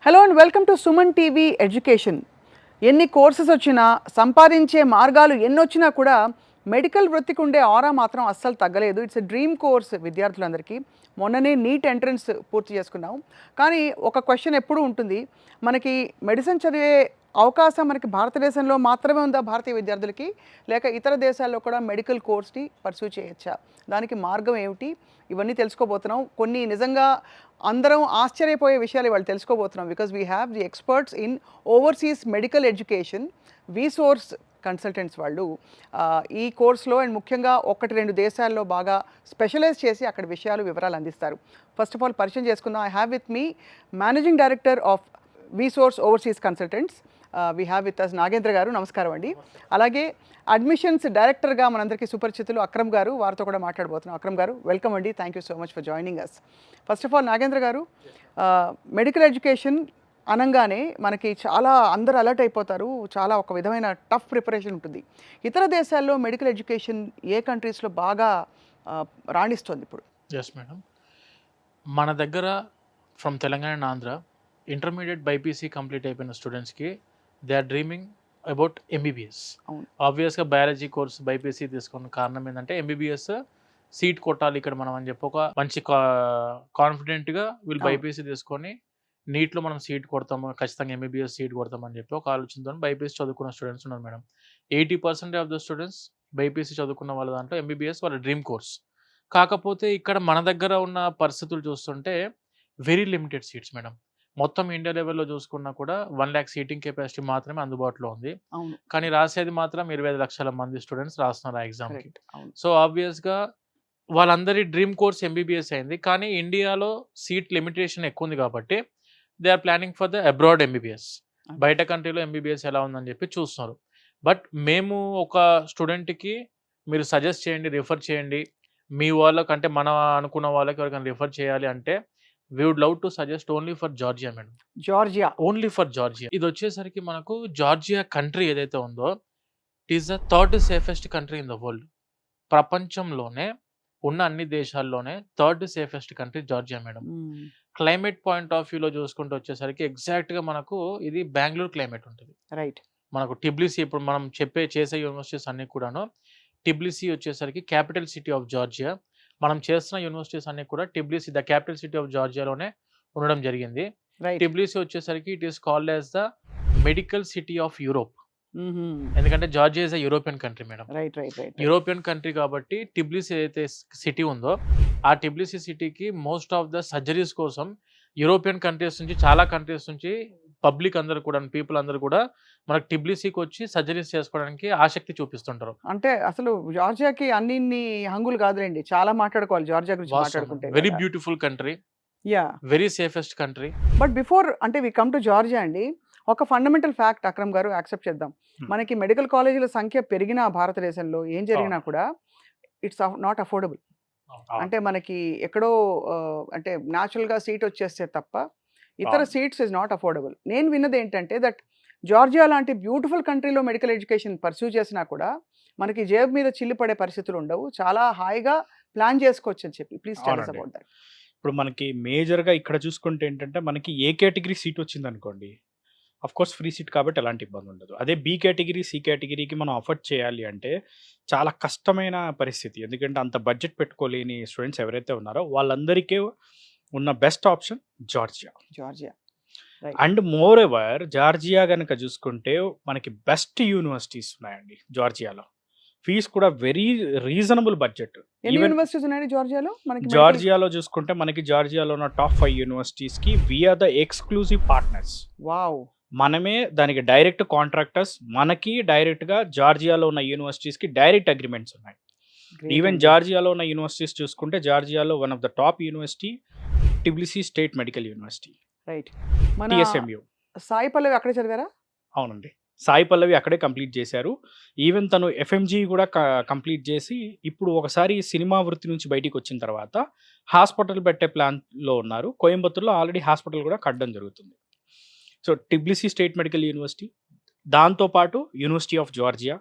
Hello and welcome to Suman TV education. ఎన్ని courses వచ్చినా, సంపాదించే మార్గాలు ఎన్నొచ్చినా కూడా మెడికల్ వృత్తికి ఉండే ఆరా మాత్రం అస్సలు తగ్గలేదు. ఇట్స్ ఎ డ్రీమ్ కోర్స్ విద్యార్థులందరికీ. మొన్ననే నీట్ ఎంట్రన్స్ పూర్తి చేసుకున్నాం. కానీ ఒక క్వశ్చన్ ఎప్పుడూ ఉంటుంది, మనకి మెడిసిన్ చదివే అవకాశం మనకి భారతదేశంలో మాత్రమే ఉందా భారతీయ విద్యార్థులకి, లేక ఇతర దేశాల్లో కూడా మెడికల్ కోర్స్ని పర్సూ చేయొచ్చా? దానికి మార్గం ఏమిటి? ఇవన్నీ తెలుసుకోబోతున్నాం. కొన్ని నిజంగా అందరం ఆశ్చర్యపోయే విషయాలు ఇవాళ తెలుసుకోబోతున్నాం. Because we have the experts in overseas medical education, వీసోర్స్ consultants వాళ్ళు ఈ కోర్స్లో అండ్ ముఖ్యంగా 1-2 దేశాల్లో బాగా స్పెషలైజ్ చేసి అక్కడ వివరాలు అందిస్తారు. ఫస్ట్ ఆఫ్ ఆల్ పరిచయం చేసుకుందాం. I have with me managing director of VSource overseas consultants, we have with us Nagendra గారు. నమస్కారం అండి. అలాగే అడ్మిషన్స్ డైరెక్టర్గా మనందరికీ సుపరిచితులు అక్రమ్ గారు, వారితో కూడా మాట్లాడబోతున్నాం. అక్రమ్ గారు, వెల్కమ్ అండి. Thank you so much for joining us. First of all Nagendra గారు, మెడికల్ ఎడ్యుకేషన్ అనంగానే మనకి చాలా అందరూ అలర్ట్ అయిపోతారు. చాలా ఒక విధమైన టఫ్ ప్రిపరేషన్ ఉంటుంది. ఇతర దేశాల్లో మెడికల్ ఎడ్యుకేషన్ ఏ కంట్రీస్లో బాగా రాణిస్తుంది ఇప్పుడు? ఎస్ మేడం, మన దగ్గర from Telangana and Andhra intermediate BiPC complete అయిపోయిన స్టూడెంట్స్కి they are dreaming about MBBS. అవును. ఆబ్వియస్గా బయాలజీ కోర్స్ బైపీసీ తీసుకున్న కారణం ఏంటంటే ఎంబీబీఎస్ సీట్ కొట్టాలి ఇక్కడ మనం అని చెప్పి ఒక మంచి కాన్ఫిడెంట్గా వీళ్ళు బైపీసీ తీసుకొని నీట్లో మనం సీట్ కొడతాము, ఖచ్చితంగా ఎంబీబీఎస్ సీట్ కొడతామని చెప్పి ఒక ఆలోచనతో బైపీసీ చదువుకున్న స్టూడెంట్స్ ఉన్నారు madam. 80% of the students BiPC చదువుకున్న వాళ్ళ దాంట్లో ఎంబీబీఎస్ వాళ్ళ డ్రీమ్ కోర్స్. కాకపోతే ఇక్కడ మన దగ్గర ఉన్న పరిస్థితులు చూస్తుంటే వెరీ లిమిటెడ్ సీట్స్ మేడం. మొత్తం ఇండియా లెవెల్‌లో చూసుకున్నా కూడా 1,00,000 సీటింగ్ కెపాసిటీ మాత్రమే అందుబాటులో ఉంది. అవును. కానీ రాసేది మాత్రం 25 లక్షల మంది స్టూడెంట్స్ రాస్తున్నారు ఆ ఎగ్జామ్‌కి. కరెక్ట్. అవును. సో ఆబ్వియస్‌గా వాళ్ళందరి డ్రీమ్ కోర్స్ ఎంబీబీఎస్ అయింది. కానీ ఇండియాలో సీట్ లిమిటేషన్ ఎక్కువుంది కాబట్టి they are planning for the abroad MBBS. బయట కంట్రీలో ఎంబీబీఎస్ ఎలా ఉందని చెప్పి చూస్తున్నారు. బట్ మేము ఒక స్టూడెంట్‌కి మీరు సజెస్ట్ చేయండి, రిఫర్ చేయండి. మీ వాళ్ళకంటే మన అనుకున్న వాళ్ళకి ఎవరికైనా రిఫర్ చేయాలి అంటే we would love to suggest only for Georgia madam. Georgia. Only for Georgia. ఇదొచ్చేసరికి మనకు జార్జియా కంట్రీ ఏదైతే ఉందో it is the third safest country in the world. ప్రపంచంలోనే ఉన్న అన్ని దేశాల్లోనే third safest country Georgia madam. Climate point of వ్యూలో చూసుకుంటూ వచ్చేసరికి ఎగ్జాక్ట్‌గా మనకు ఇది బెంగుళూరు క్లైమేట్ ఉంటుంది. రైట్. మనకు టిబ్లిసీ ఇప్పుడు మనం చేసే యూనివర్సిటీస్ అన్నీ కూడాను టిబ్లిసీ వచ్చేసరికి క్యాపిటల్ సిటీ ఆఫ్ జార్జియా. మనం చేస్తున్న యూనివర్సిటీస్ అన్నీ కూడా Tbilisi the capital city of జార్జియాలోనే ఉండడం జరిగింది. రైట్. టిబ్లిసీ వచ్చేసరికి it is called as the medical city of Europe. హుహు. ఎందుకంటే Georgia is a European country madam. Right. Right. Right. European country కాబట్టి టిబ్లిసీ ఏదైతే సిటీ ఉందో ఆ టిబ్లిసీ సిటీకి మోస్ట్ ఆఫ్ ద సర్జరీస్ కోసం యూరోపియన్ కంట్రీస్ నుంచి చాలా కంట్రీస్ నుంచి పబ్లిక్ అందరూ కూడా పీపుల్ అందరూ కూడా మనకు టిబ్లిసీకి వచ్చి సర్జరీస్ చేసుకోవడానికి ఆసక్తి చూపిస్తుంటారు. అంటే అసలు జార్జియాకి అన్నిన్ని హంగులు కాదులేండి. చాలా మాట్లాడుకోవాలి జార్జియా గురించి మాట్లాడుకుంటే. Very beautiful country, yeah! Very safest country. But before అంటే వి కమ్ టు జార్జియా అండి. ఒక ఫండమెంటల్ ఫ్యాక్ట్ అక్రమ్ గారు యాక్సెప్ట్ చేద్దాం. మనకి మెడికల్ కాలేజీల సంఖ్య పెరిగినా భారతదేశంలో ఏం జరిగినా కూడా ఇట్స్ నాట్ అఫోర్డబుల్. అంటే మనకి ఎక్కడో అంటే న్యాచురల్‌గా సీట్ వచ్చేస్తే తప్ప ఇతర సీట్స్ ఇస్ నాట్ అఫోర్డబుల్. నేను విన్నది ఏంటంటే దట్ జార్జియా లాంటి బ్యూటిఫుల్ కంట్రీలో మెడికల్ ఎడ్యుకేషన్ పర్స్యూ చేసినా కూడా మనకి జేబు మీద చిల్లు పడే పరిస్థితులు ఉండవు. చాలా హాయిగా ప్లాన్ చేసుకోవచ్చు అని చెప్పి. Please tell us about that. ఇప్పుడు మనకి మేజర్‌గా ఇక్కడ చూసుకుంటే ఏంటంటే మనకి ఏ కేటగిరీ సీట్ వచ్చిందనుకోండి, ఆఫ్‌కోర్స్ ఫ్రీ సీట్ కాబట్టి ఎలాంటి ఇబ్బంది ఉండదు. అదే బి కేటగిరీ, సి కేటగిరీకి మనం అఫోర్డ్ చేయాలి అంటే చాలా కష్టమైన పరిస్థితి. ఎందుకంటే అంత బడ్జెట్ పెట్టుకోలేని స్టూడెంట్స్ ఎవరైతే ఉన్నారో వాళ్ళందరికీ ఉన్న best option Georgia. Georgia. And moreover Georgia గనక చూసుకుంటే మనకి బెస్ట్ యూనివర్సిటీస్ ఉన్నాయండి జార్జియాలో. ఫీస్ కూడా వెరీ రీజనబుల్ బడ్జెట్. ఎన్ని యూనివర్సిటీస్ ఉన్నాయండి జార్జియాలో? మనకి జార్జియాలో చూసుకుంటే మనకి జార్జియాలో ఉన్న టాప్ 5 యూనివర్సిటీస్‌కి we are the exclusive partners. Wow! మనమే దానికి డైరెక్ట్ కాంట్రాక్టర్స్. మనకి డైరెక్ట్‌గా జార్జియాలో ఉన్న యూనివర్సిటీస్‌కి డైరెక్ట్ అగ్రీమెంట్స్ ఉన్నాయి. ఈవెన్ జార్జియాలో ఉన్న యూనివర్సిటీస్ చూసుకుంటే జార్జియాలో one of the top university Tbilisi State Medical university. Right. మన టీఎస్ఎంయు. సాయి పల్లవి అక్కడే చదివారా? అవునండి. సాయి పల్లవి అక్కడే కంప్లీట్ చేశారు. ఈవెన్ తను ఎఫ్ఎంజీ కూడా కంప్లీట్ చేసి ఇప్పుడు ఒకసారి సినిమా వృత్తి నుంచి బయటికి వచ్చిన తర్వాత హాస్పిటల్ పెట్టే ప్లాన్‌లో ఉన్నారు. కోయంబత్తూర్‌లో ఆల్రెడీ హాస్పిటల్ కూడా కట్టడం జరుగుతుంది. సో టిబ్లిసీ స్టేట్ మెడికల్ యూనివర్సిటీ, దాంతో పాటు university of Georgia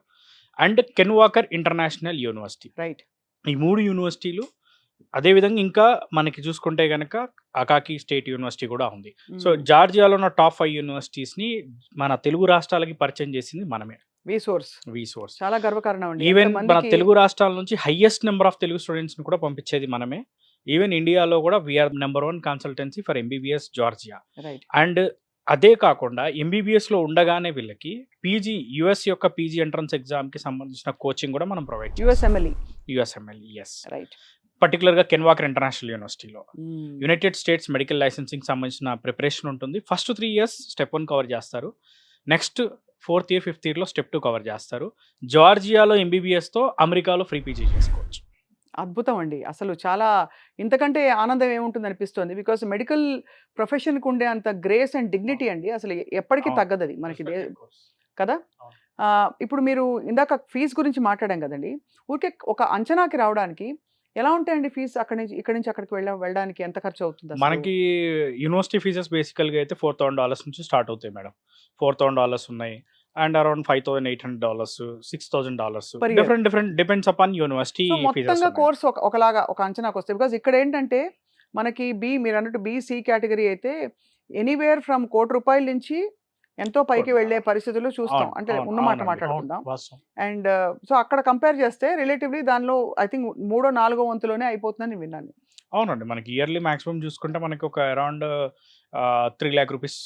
and can Walker International university. Right. ఈ 3 యూనివర్సిటీలు అదేవిధంగా ఇంకా మనకి చూసుకుంటే గనక అకాకి స్టేట్ యూనివర్సిటీ కూడా ఉంది. సో, మ్మ్. జార్జియాలో ఉన్న టాప్ 5 యూనివర్సిటీస్‌ని మన తెలుగు రాష్ట్రాలకి పరిచయం చేసింది మనమే. వి సోర్స్ వీసోర్స్. చాలా గర్వకారణం అండి. ఈవెన్ మన ఎంతమందికి తెలుగు రాష్ట్రాల నుంచి హైయెస్ట్ నెంబర్ ఆఫ్ తెలుగు స్టూడెంట్స్‌ని కూడా పంపించేది మనమే. ఈవెన్ ఇండియాలో కూడా we are number 1 consultancy for MBBS Georgia. Right. And అదే కాకుండా ఎంబీబీఎస్‌లో ఉండగానే వీళ్ళకి యూఎస్ యొక్క పీజీ ఎంట్రన్స్ ఎగ్జామ్‌కి సంబంధించిన కోచింగ్ కూడా మనం ప్రొవైడ్ చేస్తాం. యుఎస్ఎంఎల్ఈ. USML yes. రైట్. పర్టిక్యులర్‌గా కెన్వాకర్ ఇంటర్నేషనల్ యూనివర్సిటీలో. యునైటెడ్ స్టేట్స్ మెడికల్ లైసెన్సింగ్ సంబంధించిన ప్రిపరేషన్ ఉంటుంది. ఫస్ట్ 3 ఇయర్స్ స్టెప్ 1 కవర్ చేస్తారు. నెక్స్ట్ 4th ఇయర్, 5th ఇయర్‌లో స్టెప్ 2 కవర్ చేస్తారు. జార్జియాలో ఎంబీబీఎస్‌తో అమెరికాలో ఫ్రీ పీజీ చేసుకోవచ్చు. అద్భుతం అండి. అసలు చాలా ఇంతకంటే ఆనందం ఏముంటుంది అనిపిస్తుంది. బికాస్ మెడికల్ ప్రొఫెషన్‌కి ఉండే అంత గ్రేస్ అండ్ డిగ్నిటీ అండి అసలు ఎప్పటికీ అవును. తగ్గదది మనకి కదా! అవును. ఇప్పుడు మీరు ఇందాక ఫీజ్ గురించి మాట్లాడాం కదండీ! ఊరికే ఒక అంచనాకి రావడానికి ఎలా ఉంటాయండి ఫీజ్ ఇక్కడి నుంచి అక్కడికి వెళ్ళడానికి ఎంత ఖర్చు అవుతుంది అసలు? మనకి యూనివర్సిటీ ఫీజెస్ బేసికల్‌గా అయితే $4,000 నుంచి స్టార్ట్ అవుతాయి మేడం. $4,000 ఉన్నాయి. And around $5,800, $6,000 Per year. Different depends upon university so fees మొత్తంగా ఉన్నాయి. కోర్స్ ఒకలాగా ఒక అంచనాకొస్తాయి. బికాజ్ ఇక్కడేంటంటే మనకి మీరన్నట్టు బి, సి కేటగరీ అయితే ఎనీవేర్ ఫ్రమ్ రూ. 1,00,000 నుంచి ఎంతో పైకి వెళ్ళే పరిస్థితులు చూస్తాం. అవును. అంటే అవును. ఉన్నమాట అవునండి. మాట్లాడుకుందాం. వాస్తవం. అండ్ సో అక్కడ కంపేర్ చేస్తే రిలేటివ్‌లీ దానిలో ఐ థింక్ మూడో, నాలుగో వంతులోనే అయిపోతుందని విన్నాను. అవునండి. మనకి ఇయర్లీ మాక్సిమం చూసుకుంటే మనకి ఒక అరౌండ్ రూ. 3,00,000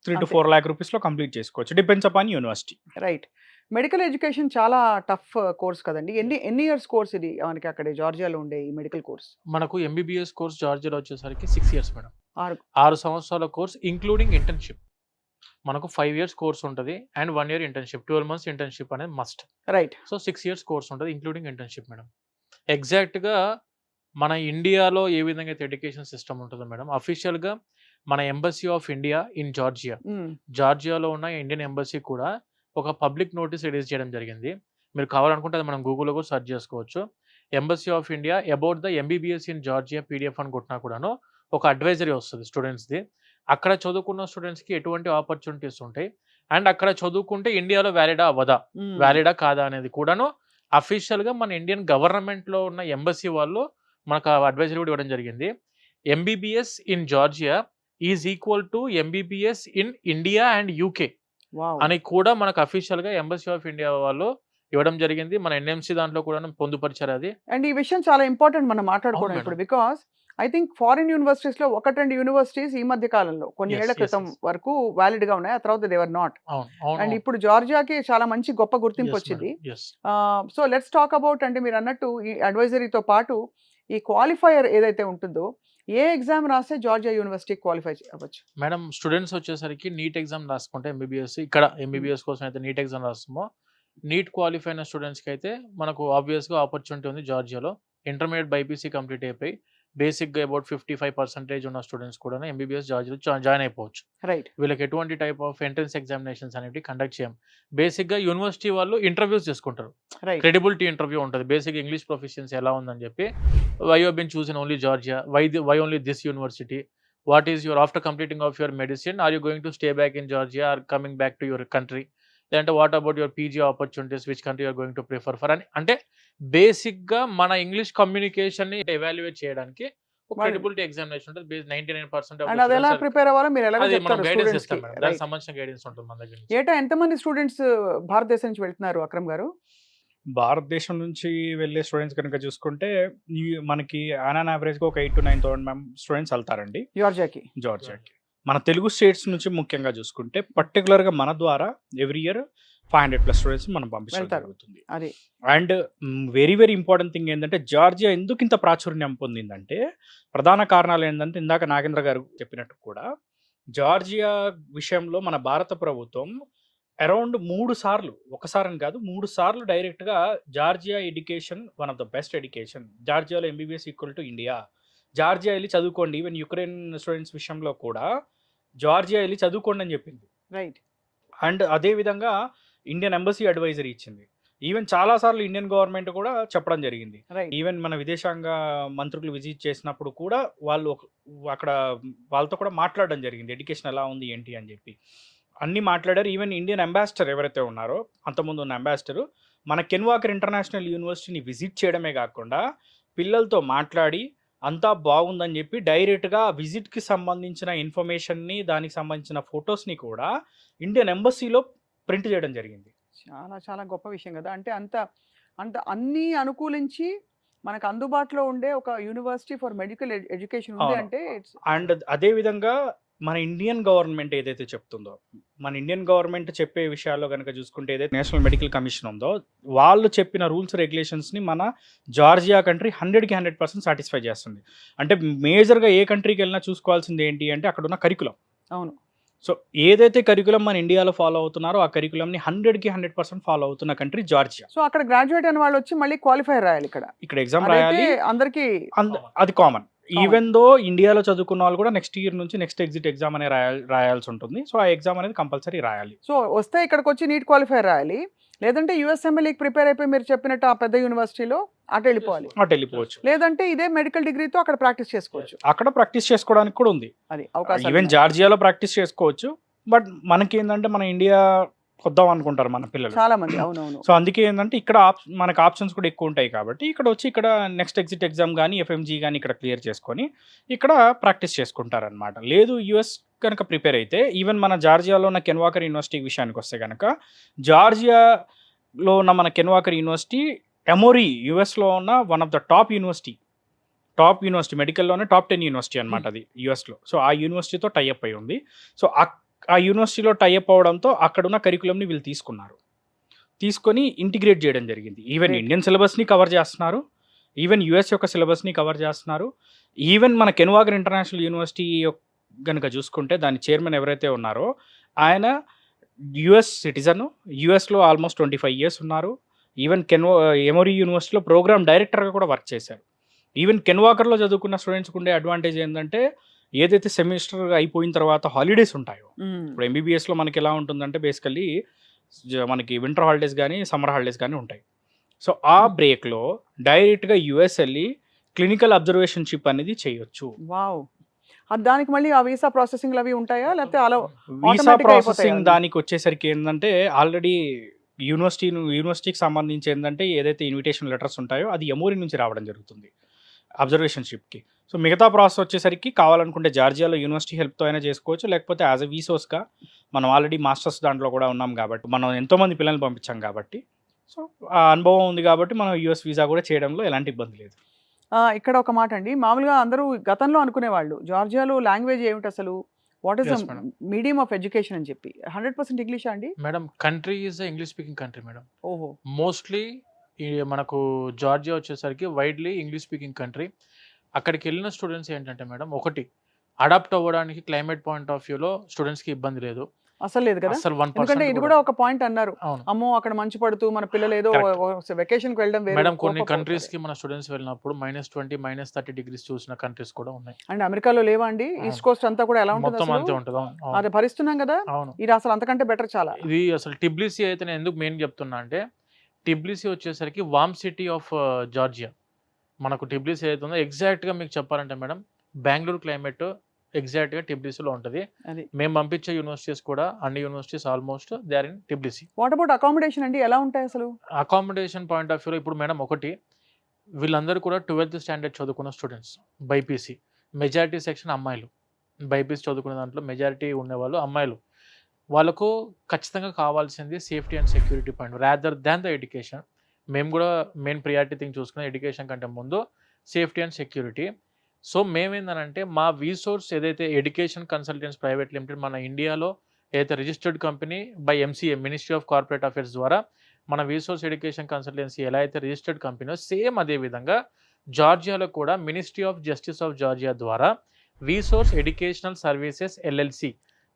3 to అంతే. 4 lakh రూపీస్‌లో కంప్లీట్ చేసుకోవచ్చు. Depends upon university. Right. Medical education చాలా టఫ్ కోర్స్ కదండీ! ఎన్ని ఇయర్స్ కోర్స్ ఇది మనకి అక్కడ జార్జియాలో ఉండే ఈ మెడికల్ కోర్స్? మనకు ఎంబీబీఎస్ కోర్స్ జార్జియాలో వచ్చేసరికి 6 ఇయర్స్ మేడం. 6 6 సంవత్సరాల కోర్స్ ఇంక్లూడింగ్ ఇంటర్న్‌షిప్. మనకు 5 ఇయర్స్ కోర్స్ ఉంటది. And 1 year internship. 12 months internship అనేది must. Right. So 6 years course ఉంటది ఇంక్లూడింగ్ ఇంటర్న్‌షిప్ మేడం. ఎగ్జాక్ట్‌గా మన ఇండియాలో ఏ విధంగా అయితే ఎడ్యుకేషన్ సిస్టమ్ ఉంటుందో మేడం, అఫీషియల్‌గా మన embassy of India in Georgia, హ్మ్. జార్జియాలో ఉన్న ఇండియన్ ఎంబసీ కూడా ఒక పబ్లిక్ నోటీస్ రిలీజ్ చేయడం జరిగింది. మీరు కావాలనుకుంటే అది మనం గూగుల్‌లో కూడా సెర్చ్ చేసుకోవచ్చు. Embassy of India about the MBBS in Georgia PDF అని కొట్టినా కూడాను ఒక అడ్వైజరీ వస్తది స్టూడెంట్స్‌ది. అక్కడ చదువుకున్న స్టూడెంట్స్‌కి ఎటువంటి ఆపర్చునిటీస్ ఉంటాయి. అండ్ అక్కడ చదువుకుంటే ఇండియాలో వ్యాలిడా అవ్వదా? హ్మ్. వ్యాలిడా కాదా అనేది కూడాను అఫీషియల్‌గా మన ఇండియన్ గవర్నమెంట్‌లో ఉన్న ఎంబసీ వాళ్ళు మనకు ఆ అడ్వైజరీ కూడా ఇవ్వడం జరిగింది. MBBS in Georgia is equal to MBBS in India and UK wow! అని కూడా మనకు అఫీషియల్‌గా ఎంబసీ ఆఫ్ ఇండియా వాళ్ళు ఇవ్వడం జరిగింది. మన ఎన్ఎంసీ దాంట్లో కూడాను పొందుపరిచారు అది. అండ్ ఈ విషయం చాలా ఇంపార్టెంట్ మనం అవును మాట్లాడుకోవడం మేడం. ఇప్పుడు. బికాస్ ఐ థింక్ ఫారిన్ యూనివర్సిటీస్‌లో 1, 2 యూనివర్సిటీస్ ఈ మధ్య కాలంలో కొన్ని ఏళ్ల యెస్. క్రితం వరకు వాలిడ్‌గా ఉన్నాయి. ఆ తర్వాత దే వర్ నాట్. అవును. అవును. అండ్ అవును. ఇప్పుడు జార్జియాకి చాలా మంచి గొప్ప గుర్తింపు యెస్ మేడం. వచ్చింది. Yes. So let's talk about అంటే మీరన్నట్టు ఈ అడ్వైజరీతో పాటు ఈ క్వాలిఫైయర్ ఏదైతే ఉంటుందో ఏ ఎగ్జామ్ రాస్తే జార్జియా యూనివర్సిటీ క్వాలిఫై అవ్వచ్చు? మేడం స్టూడెంట్స్ వచ్చేసరికి నీట్ ఎగ్జామ్ రాసుకుంటే ఎంబీబీఎస్ ఇక్కడ ఎంబీబీఎస్ కోసం అయితే నీట్ ఎగ్జామ్ రాస్తామో, నీట్ క్వాలిఫై అయిన స్టూడెంట్స్‌కి అయితే మనకు ఆబ్వియస్‌గా ఆపర్చునిటీ ఉంది జార్జియాలో. ఇంటర్మీడియేట్ బైపీసీ కంప్లీట్ అయిపోయి బేసిక్‌గా అబౌట్ 55% ఉన్న స్టూడెంట్స్ కూడా ఎంబీబీఎస్ జార్జియాలో జాయిన్ అయిపోవచ్చు. రైట్. వీళ్ళకి ఎటువంటి టైప్ ఆఫ్ ఎంట్రన్స్ ఎగ్జామినేషన్స్ అనేవి కండక్ట్ చేయం. బేసిక్‌గా యూనివర్సిటీ వాళ్ళు ఇంటర్వ్యూస్ చేసుకుంటారు. రైట్. క్రెడిబిలిటీ ఇంటర్వ్యూ ఉంటది. బేసిక్ ఇంగ్లీష్ ప్రొఫిషియన్సీ ఎలా ఉందని చెప్పి, why you have been chosen only Georgia? Why only this university? What is your after completing of your medicine are you going to stay back in Georgia or coming back to your country? లేదంటే what about your PG opportunities which country you are going to prefer for అని అంటే బేసిక్‌గా మన English కమ్యూనికేషన్‌ని evaluate చేయడానికి ఒక వాళ్ళు credibility examination ఉంటది. 99% of and the అది ఎలా స్టూడెంట్స్ ప్రిపేర్ అవ్వాలో మీరు ఎలాగో అది మనం చెప్తారు గైడెన్స్ స్టూడెంట్స్‌కి. ఇస్తాం మేడం. దానికి రైట్. సంబంధించిన గైడెన్స్ ఉంటుంది మన దగ్గర నుంచి. ఏటా ఎంతమంది స్టూడెంట్స్ భారతదేశం నుంచి వెళ్తున్నారు అక్రమ్ గారు? భారతదేశం నుంచి వెళ్ళే స్టూడెంట్స్ కనుక చూసుకుంటే మనకి ఆన్ యావరేజ్‌గా ఒక 8,000 to 9,000 స్టూడెంట్స్ వెళ్తారండి జార్జియాకి. జార్జియాకి. మన తెలుగు స్టేట్స్ నుంచి ముఖ్యంగా చూసుకుంటే పర్టికులర్‌గా మన ద్వారా ఎవ్రీ ఇయర్ 500+ స్టూడెంట్స్ మనం పంపించడం వెళ్తారు. జరుగుతుంది. అది. And very very important thing ఏంటంటే జార్జియా ఎందుకు ఇంత ప్రాచుర్యం పొందిందంటే ప్రధాన కారణాలు ఏంటంటే ఇందాక నాగేంద్ర గారు చెప్పినట్టు కూడా జార్జియా విషయంలో మన భారత ప్రభుత్వం అరౌండ్ 3 సార్లు, ఒకసారని కాదు 3 సార్లు డైరెక్ట్‌గా Georgia education one of the best education. జార్జియాలో MBBS equal to India. Georgia ఎళ్లి చదువుకోండి. ఈవెన్ యుక్రెయిన్ స్టూడెంట్స్ విషయంలో కూడా జార్జియా ఎళ్లి చదువుకోండి అని చెప్పింది. రైట్. అండ్ అదే విధంగా ఇండియన్ ఎంబసీ అడ్వైజరీ ఇచ్చింది. ఈవెన్ చాలా సార్లు ఇండియన్ గవర్నమెంట్ కూడా చెప్పడం జరిగింది. రైట్. ఈవెన్ మన విదేశాంగ మంత్రులు విజిట్ చేసినప్పుడు కూడా వాళ్ళు అక్కడ వాళ్ళతో కూడా మాట్లాడడం జరిగింది. ఎడ్యుకేషన్ ఎలా ఉంది ఏంటి అని చెప్పి. అన్నీ మాట్లాడారు. ఈవెన్ ఇండియన్ అంబాసిడర్ ఎవరైతే ఉన్నారో అంతకుముందు ఉన్న అంబాసిడర్ మన కెన్వాకర్ ఇంటర్నేషనల్ యూనివర్సిటీని విజిట్ చేయడమే కాకుండా పిల్లలతో మాట్లాడి అంతా బాగుందని చెప్పి డైరెక్ట్‌గా విజిట్‌కి సంబంధించిన ఇన్ఫర్మేషన్‌ని, దానికి సంబంధించిన ఫోటోస్‌ని కూడా ఇండియన్ ఎంబసీలో ప్రింట్ చేయడం జరిగింది. చాలా చాలా గొప్ప విషయం గదా! అంటే అంత అంత అన్నీ అనుకూలించి మనకు అందుబాటులో ఉండే ఒక యూనివర్సిటీ ఫర్ మెడికల్ ఎడ్యుకేషన్ ఉంది అవును. అంటే ఇట్స్ అండ్ అదే విధంగా మన ఇండియన్ గవర్నమెంట్ ఏదైతే చెప్తుందో, మన ఇండియన్ గవర్నమెంట్ చెప్పే విషయాల్లో గనుక చూసుకుంటే ఏదైతే నేషనల్ మెడికల్ కమిషన్ ఉందో, వాళ్ళు చెప్పిన రూల్స్, రెగ్యులేషన్స్‌ని మన జార్జియా కంట్రీ 100కి 100% సాటిస్ఫై చేస్తుంది. అంటే మేజర్‌గా ఏ కంట్రీకెళ్ళినా చూసుకోవాల్సింది ఏంటి అంటే అక్కడున్న కరిక్యులమ్. అవును. సో, ఏదైతే కరిక్యులమ్ మన ఇండియాలో ఫాలో అవుతున్నారో, ఆ కరిక్యులమ్‌ని 100కి 100% ఫాలో అవుతున్న కంట్రీ జార్జియా. సో అక్కడ గ్రాడ్యుయేట్ అయిన వాళ్ళొచ్చి మళ్ళీ క్వాలిఫైయర్ రాయాలి ఇక్కడ. ఇక్కడ ఎగ్జామ్ అదైతే రాయాలి. అందరికీ అది కామన్. ఈవెన్ దో ఇండియాలో చదువుకున్న వాళ్ళు కూడా నెక్స్ట్ ఇయర్ నుంచి నెక్స్ట్ ఎగ్జిట్ ఎగ్జామ్ అనే రాయాల్సి ఉంటుంది. సో, ఆ ఎగ్జామ్ అనేది కంపల్సరీ రాయాలి. సో వస్తే ఇక్కడికొచ్చి నీట్ క్వాలిఫైయర్ రాయాలి. లేదంటే యూఎస్ఎంఎల్ఈకి ప్రిపేర్ అయిపోయి మీరు చెప్పినట్టు ఆ పెద్ద యూనివర్సిటీలో అటు వెళ్ళిపోవాలి. అటు వెళ్ళిపోవచ్చు. లేదంటే ఇదే మెడికల్ డిగ్రీతో అక్కడ ప్రాక్టీస్ చేసుకోవచ్చు. అక్కడ ప్రాక్టీస్ చేసుకోవడానికి కూడా ఉంది. అది అవకాశం. ఈవెన్ జార్జియాలో ప్రాక్టీస్ చేసుకోవచ్చు. బట్ మనకేందంటే మన ఇండియా వద్దాం అనుకుంటారు మన పిల్లలు. చాలా మంది అవునవును. సో, అందుకే ఏందంటే ఇక్కడ మనకు ఆప్షన్స్ కూడా ఎక్కువ ఉంటాయి కాబట్టి ఇక్కడ వచ్చి ఇక్కడ నెక్స్ట్ ఎగ్జిట్ ఎగ్జామ్ గానీ, ఎఫ్ఎంజీ గానీ ఇక్కడ క్లియర్ చేసుకొని ఇక్కడ ప్రాక్టీస్ చేసుకుంటారనమాట. లేదు యూఎస్ కనుక ప్రిపేర్ అయితే ఈవెన్ మన జార్జియాలో ఉన్న కెన్వాకర్ యూనివర్సిటీ విషయానికి వస్తే గనక జార్జియాలో ఉన్న మన కెన్వాకర్ యూనివర్సిటీ ఎమోరీ యూఎస్‌లో ఉన్న one of the top university మెడికల్‌లోనే టాప్ 10 యూనివర్సిటీ అనమాట అది యూఎస్‌లో. సో, ఆ యూనివర్సిటీతో టై అప్ అయి ఉంది. సో, ఆ యూనివర్సిటీలో టై అప్ అవ్వడంతో అక్కడున్న కరిక్యులమ్‌ని వీళ్ళు తీసుకున్నారు. తీసుకొని ఇంటిగ్రేట్ చేయడం జరిగింది. Even Great. ఇండియన్ సిలబస్‌ని కవర్ చేస్తున్నారు. ఈవెన్ యూఎస్ యొక్క సిలబస్‌ని కవర్ చేస్తున్నారు. ఈవెన్ మన కెన్వాకర్ ఇంటర్నేషనల్ యూనివర్సిటీ గనుక చూసుకుంటే దాని చైర్మన్ ఎవరైతే ఉన్నారో ఆయన యూఎస్ సిటిజన్. యూఎస్‌లో ఆల్మోస్ట్ 25 ఇయర్స్ ఉన్నారు. ఈవెన్ ఎమోరీ యూనివర్సిటీలో ప్రోగ్రామ్ డైరెక్టర్‌గా కూడా వర్క్ చేశారు. ఈవెన్ కెన్వాకర్‌లో చదువుకున్న స్టూడెంట్స్‌కి ఉండే అడ్వాంటేజ్ ఏందంటే ఏదైతే సెమిస్టర్ అయిపోయిన తర్వాత హాలిడేస్ ఉంటాయో, ఇప్పుడు ఎంబీబీఎస్‌లో మనకి ఎలా ఉంటుందంటే బేసికల్లీ మనకి వింటర్ హాలిడేస్ గానీ, సమ్మర్ హాలిడేస్ గానీ ఉంటాయి. సో, ఆ బ్రేక్‌లో డైరెక్ట్‌గా యూఎస్ ఎళ్లి క్లినికల్ అబ్జర్వేషన్‌షిప్ అనేది చేయొచ్చు. వావ్! దానికి మళ్ళీ ఆ వీసా ప్రాసెసింగ్‌లు అవి ఉంటాయా? లేకపోతే అలా వీసా automatic గా ప్రాసెసింగ్ అయిపోతాయా? దానికి వచ్చేసరికి ఏందంటే ఆల్రెడీ యూనివర్సిటీకి సంబంధించి ఏందంటే ఏదైతే ఇన్విటేషన్ లెటర్స్ ఉంటాయో అది ఎమోరీ నుంచి రావడం జరుగుతుంది అబ్జర్వేషన్‌షిప్‌కి. సో, మిగతా ప్రాసెస్ వచ్చేసరికి కావాలనుకుంటే జార్జియాలో యూనివర్సిటీ హెల్ప్‌తో అయినా చేసుకోవచ్చు. లేకపోతే యాజ్ ఎ వీసోస్‌గా మనం ఆల్రెడీ మాస్టర్స్ దాంట్లో కూడా ఉన్నాం కాబట్టి, మనం ఎంతోమంది పిల్లల్ని పంపించాం కాబట్టి, సో, ఆ అనుభవం ఉంది కాబట్టి మనం యూఎస్ వీసా కూడా చేయడంలో ఎలాంటి ఇబ్బంది లేదు. ఇక్కడ ఒక మాట అండి. మామూలుగా అందరూ గతంలో అనుకునేవాళ్ళు జార్జియాలో లాంగ్వేజ్ ఏమిటి అసలు? What is the Yes, madam. Medium of education అని చెప్పి. 100% ఇంగ్లీషా అండి? Madam country is English speaking country madam. ఓహో! మోస్ట్లీ మనకు జార్జియా వచ్చేసరికి వైడ్లీ ఇంగ్లీష్ స్పీకింగ్ కంట్రీ. అక్కడికి వెళ్ళిన స్టూడెంట్స్ ఏంటంటే మేడం ఒకటి అడాప్ట్ అవ్వడానికి క్లైమేట్ పాయింట్ ఆఫ్ వ్యూలో స్టూడెంట్స్కి ఇబ్బంది లేదు. అసలు లేదు కదా? అసలు ఎందుకంటే ఇది 1% కూడా ఒక పాయింట్ అన్నారు. అవును అమ్మో అక్కడ మంచు పడుతూ మన పిల్లలు ఏదో Correct. వెకేషన్‌కి వెళ్ళడం వేరు. మేడం కొన్ని కోపపోతారు. కంట్రీస్కి మన స్టూడెంట్స్ వెళ్ళినప్పుడు -20 -30 డిగ్రీస్ చూసిన కంట్రీస్ కూడా ఉన్నాయి. అండ్ అమెరికాలో లేవా అండి? అవును. ఈస్ట్ కోస్ట్ అంతా కూడా ఎలా ఉంటుంది మొత్తం అసలు? అంతే ఉంటుంది. అవును అవును అది భరిస్తున్నాం కదా? అవును. ఇది అసలు అంతకంటే బెటర్ చాలా. ఇది అసలు టిబ్లిసీ అయితే నేను ఎందుకు మెయిన్ చెప్తున్నా అంటే టిబ్లిసీ వచ్చేసరికి వామ్ సిటీ ఆఫ్ జార్జియా. మనకు టిబ్లిసీ ఏదైతే ఉందో ఎగ్జాక్ట్గా మీకు చెప్పాలంటే మేడం బెంగళూరు క్లైమేట్ ఎగ్జాక్ట్గా టిబ్లిసీలో ఉంటుంది. అది. మేము పంపించే యూనివర్సిటీస్ కూడా అన్ని universities almost they are in Tbilisi. What about accommodation అండి? ఎలా ఉంటాయి అసలు? అకామిడేషన్ పాయింట్ ఆఫ్ వ్యూలో ఇప్పుడు మేడం ఒకటి వీళ్ళందరూ కూడా 12th స్టాండర్డ్ చదువుకున్న స్టూడెంట్స్ బైపీసీ. మెజారిటీ సెక్షన్ అమ్మాయిలు. బైపీసీ చదువుకునే దాంట్లో మెజారిటీ ఉండేవాళ్ళు అమ్మాయిలు. వాళ్ళకు ఖచ్చితంగా కావాల్సింది safety and security point rather than the education. మేము కూడా మెయిన్ ప్రియారిటీ థింగ్ చూసుకున్న ఎడ్యుకేషన్ కంటే ముందు సేఫ్టీ అండ్ సెక్యూరిటీ. సో మేమేందనంటే మా వీసోర్స్ ఏదైతే ఎడ్యుకేషన్ కన్సల్టెంట్స్ ప్రైవేట్ లిమిటెడ్ మన ఇండియాలో ఏదైతే registered company by MCA ministry of corporate affairs ద్వారా మన వీసోర్స్ ఎడ్యుకేషన్ కన్సల్టెన్సీ ఎలా అయితే రిజిస్టర్డ్ కంపెనీలో సేమ్ అదే విధంగా జార్జియాలో కూడా ministry of justice of Georgia ద్వారా వీసోర్స్ ఎడ్యుకేషనల్ సర్వీసెస్ ఎల్ఎల్సి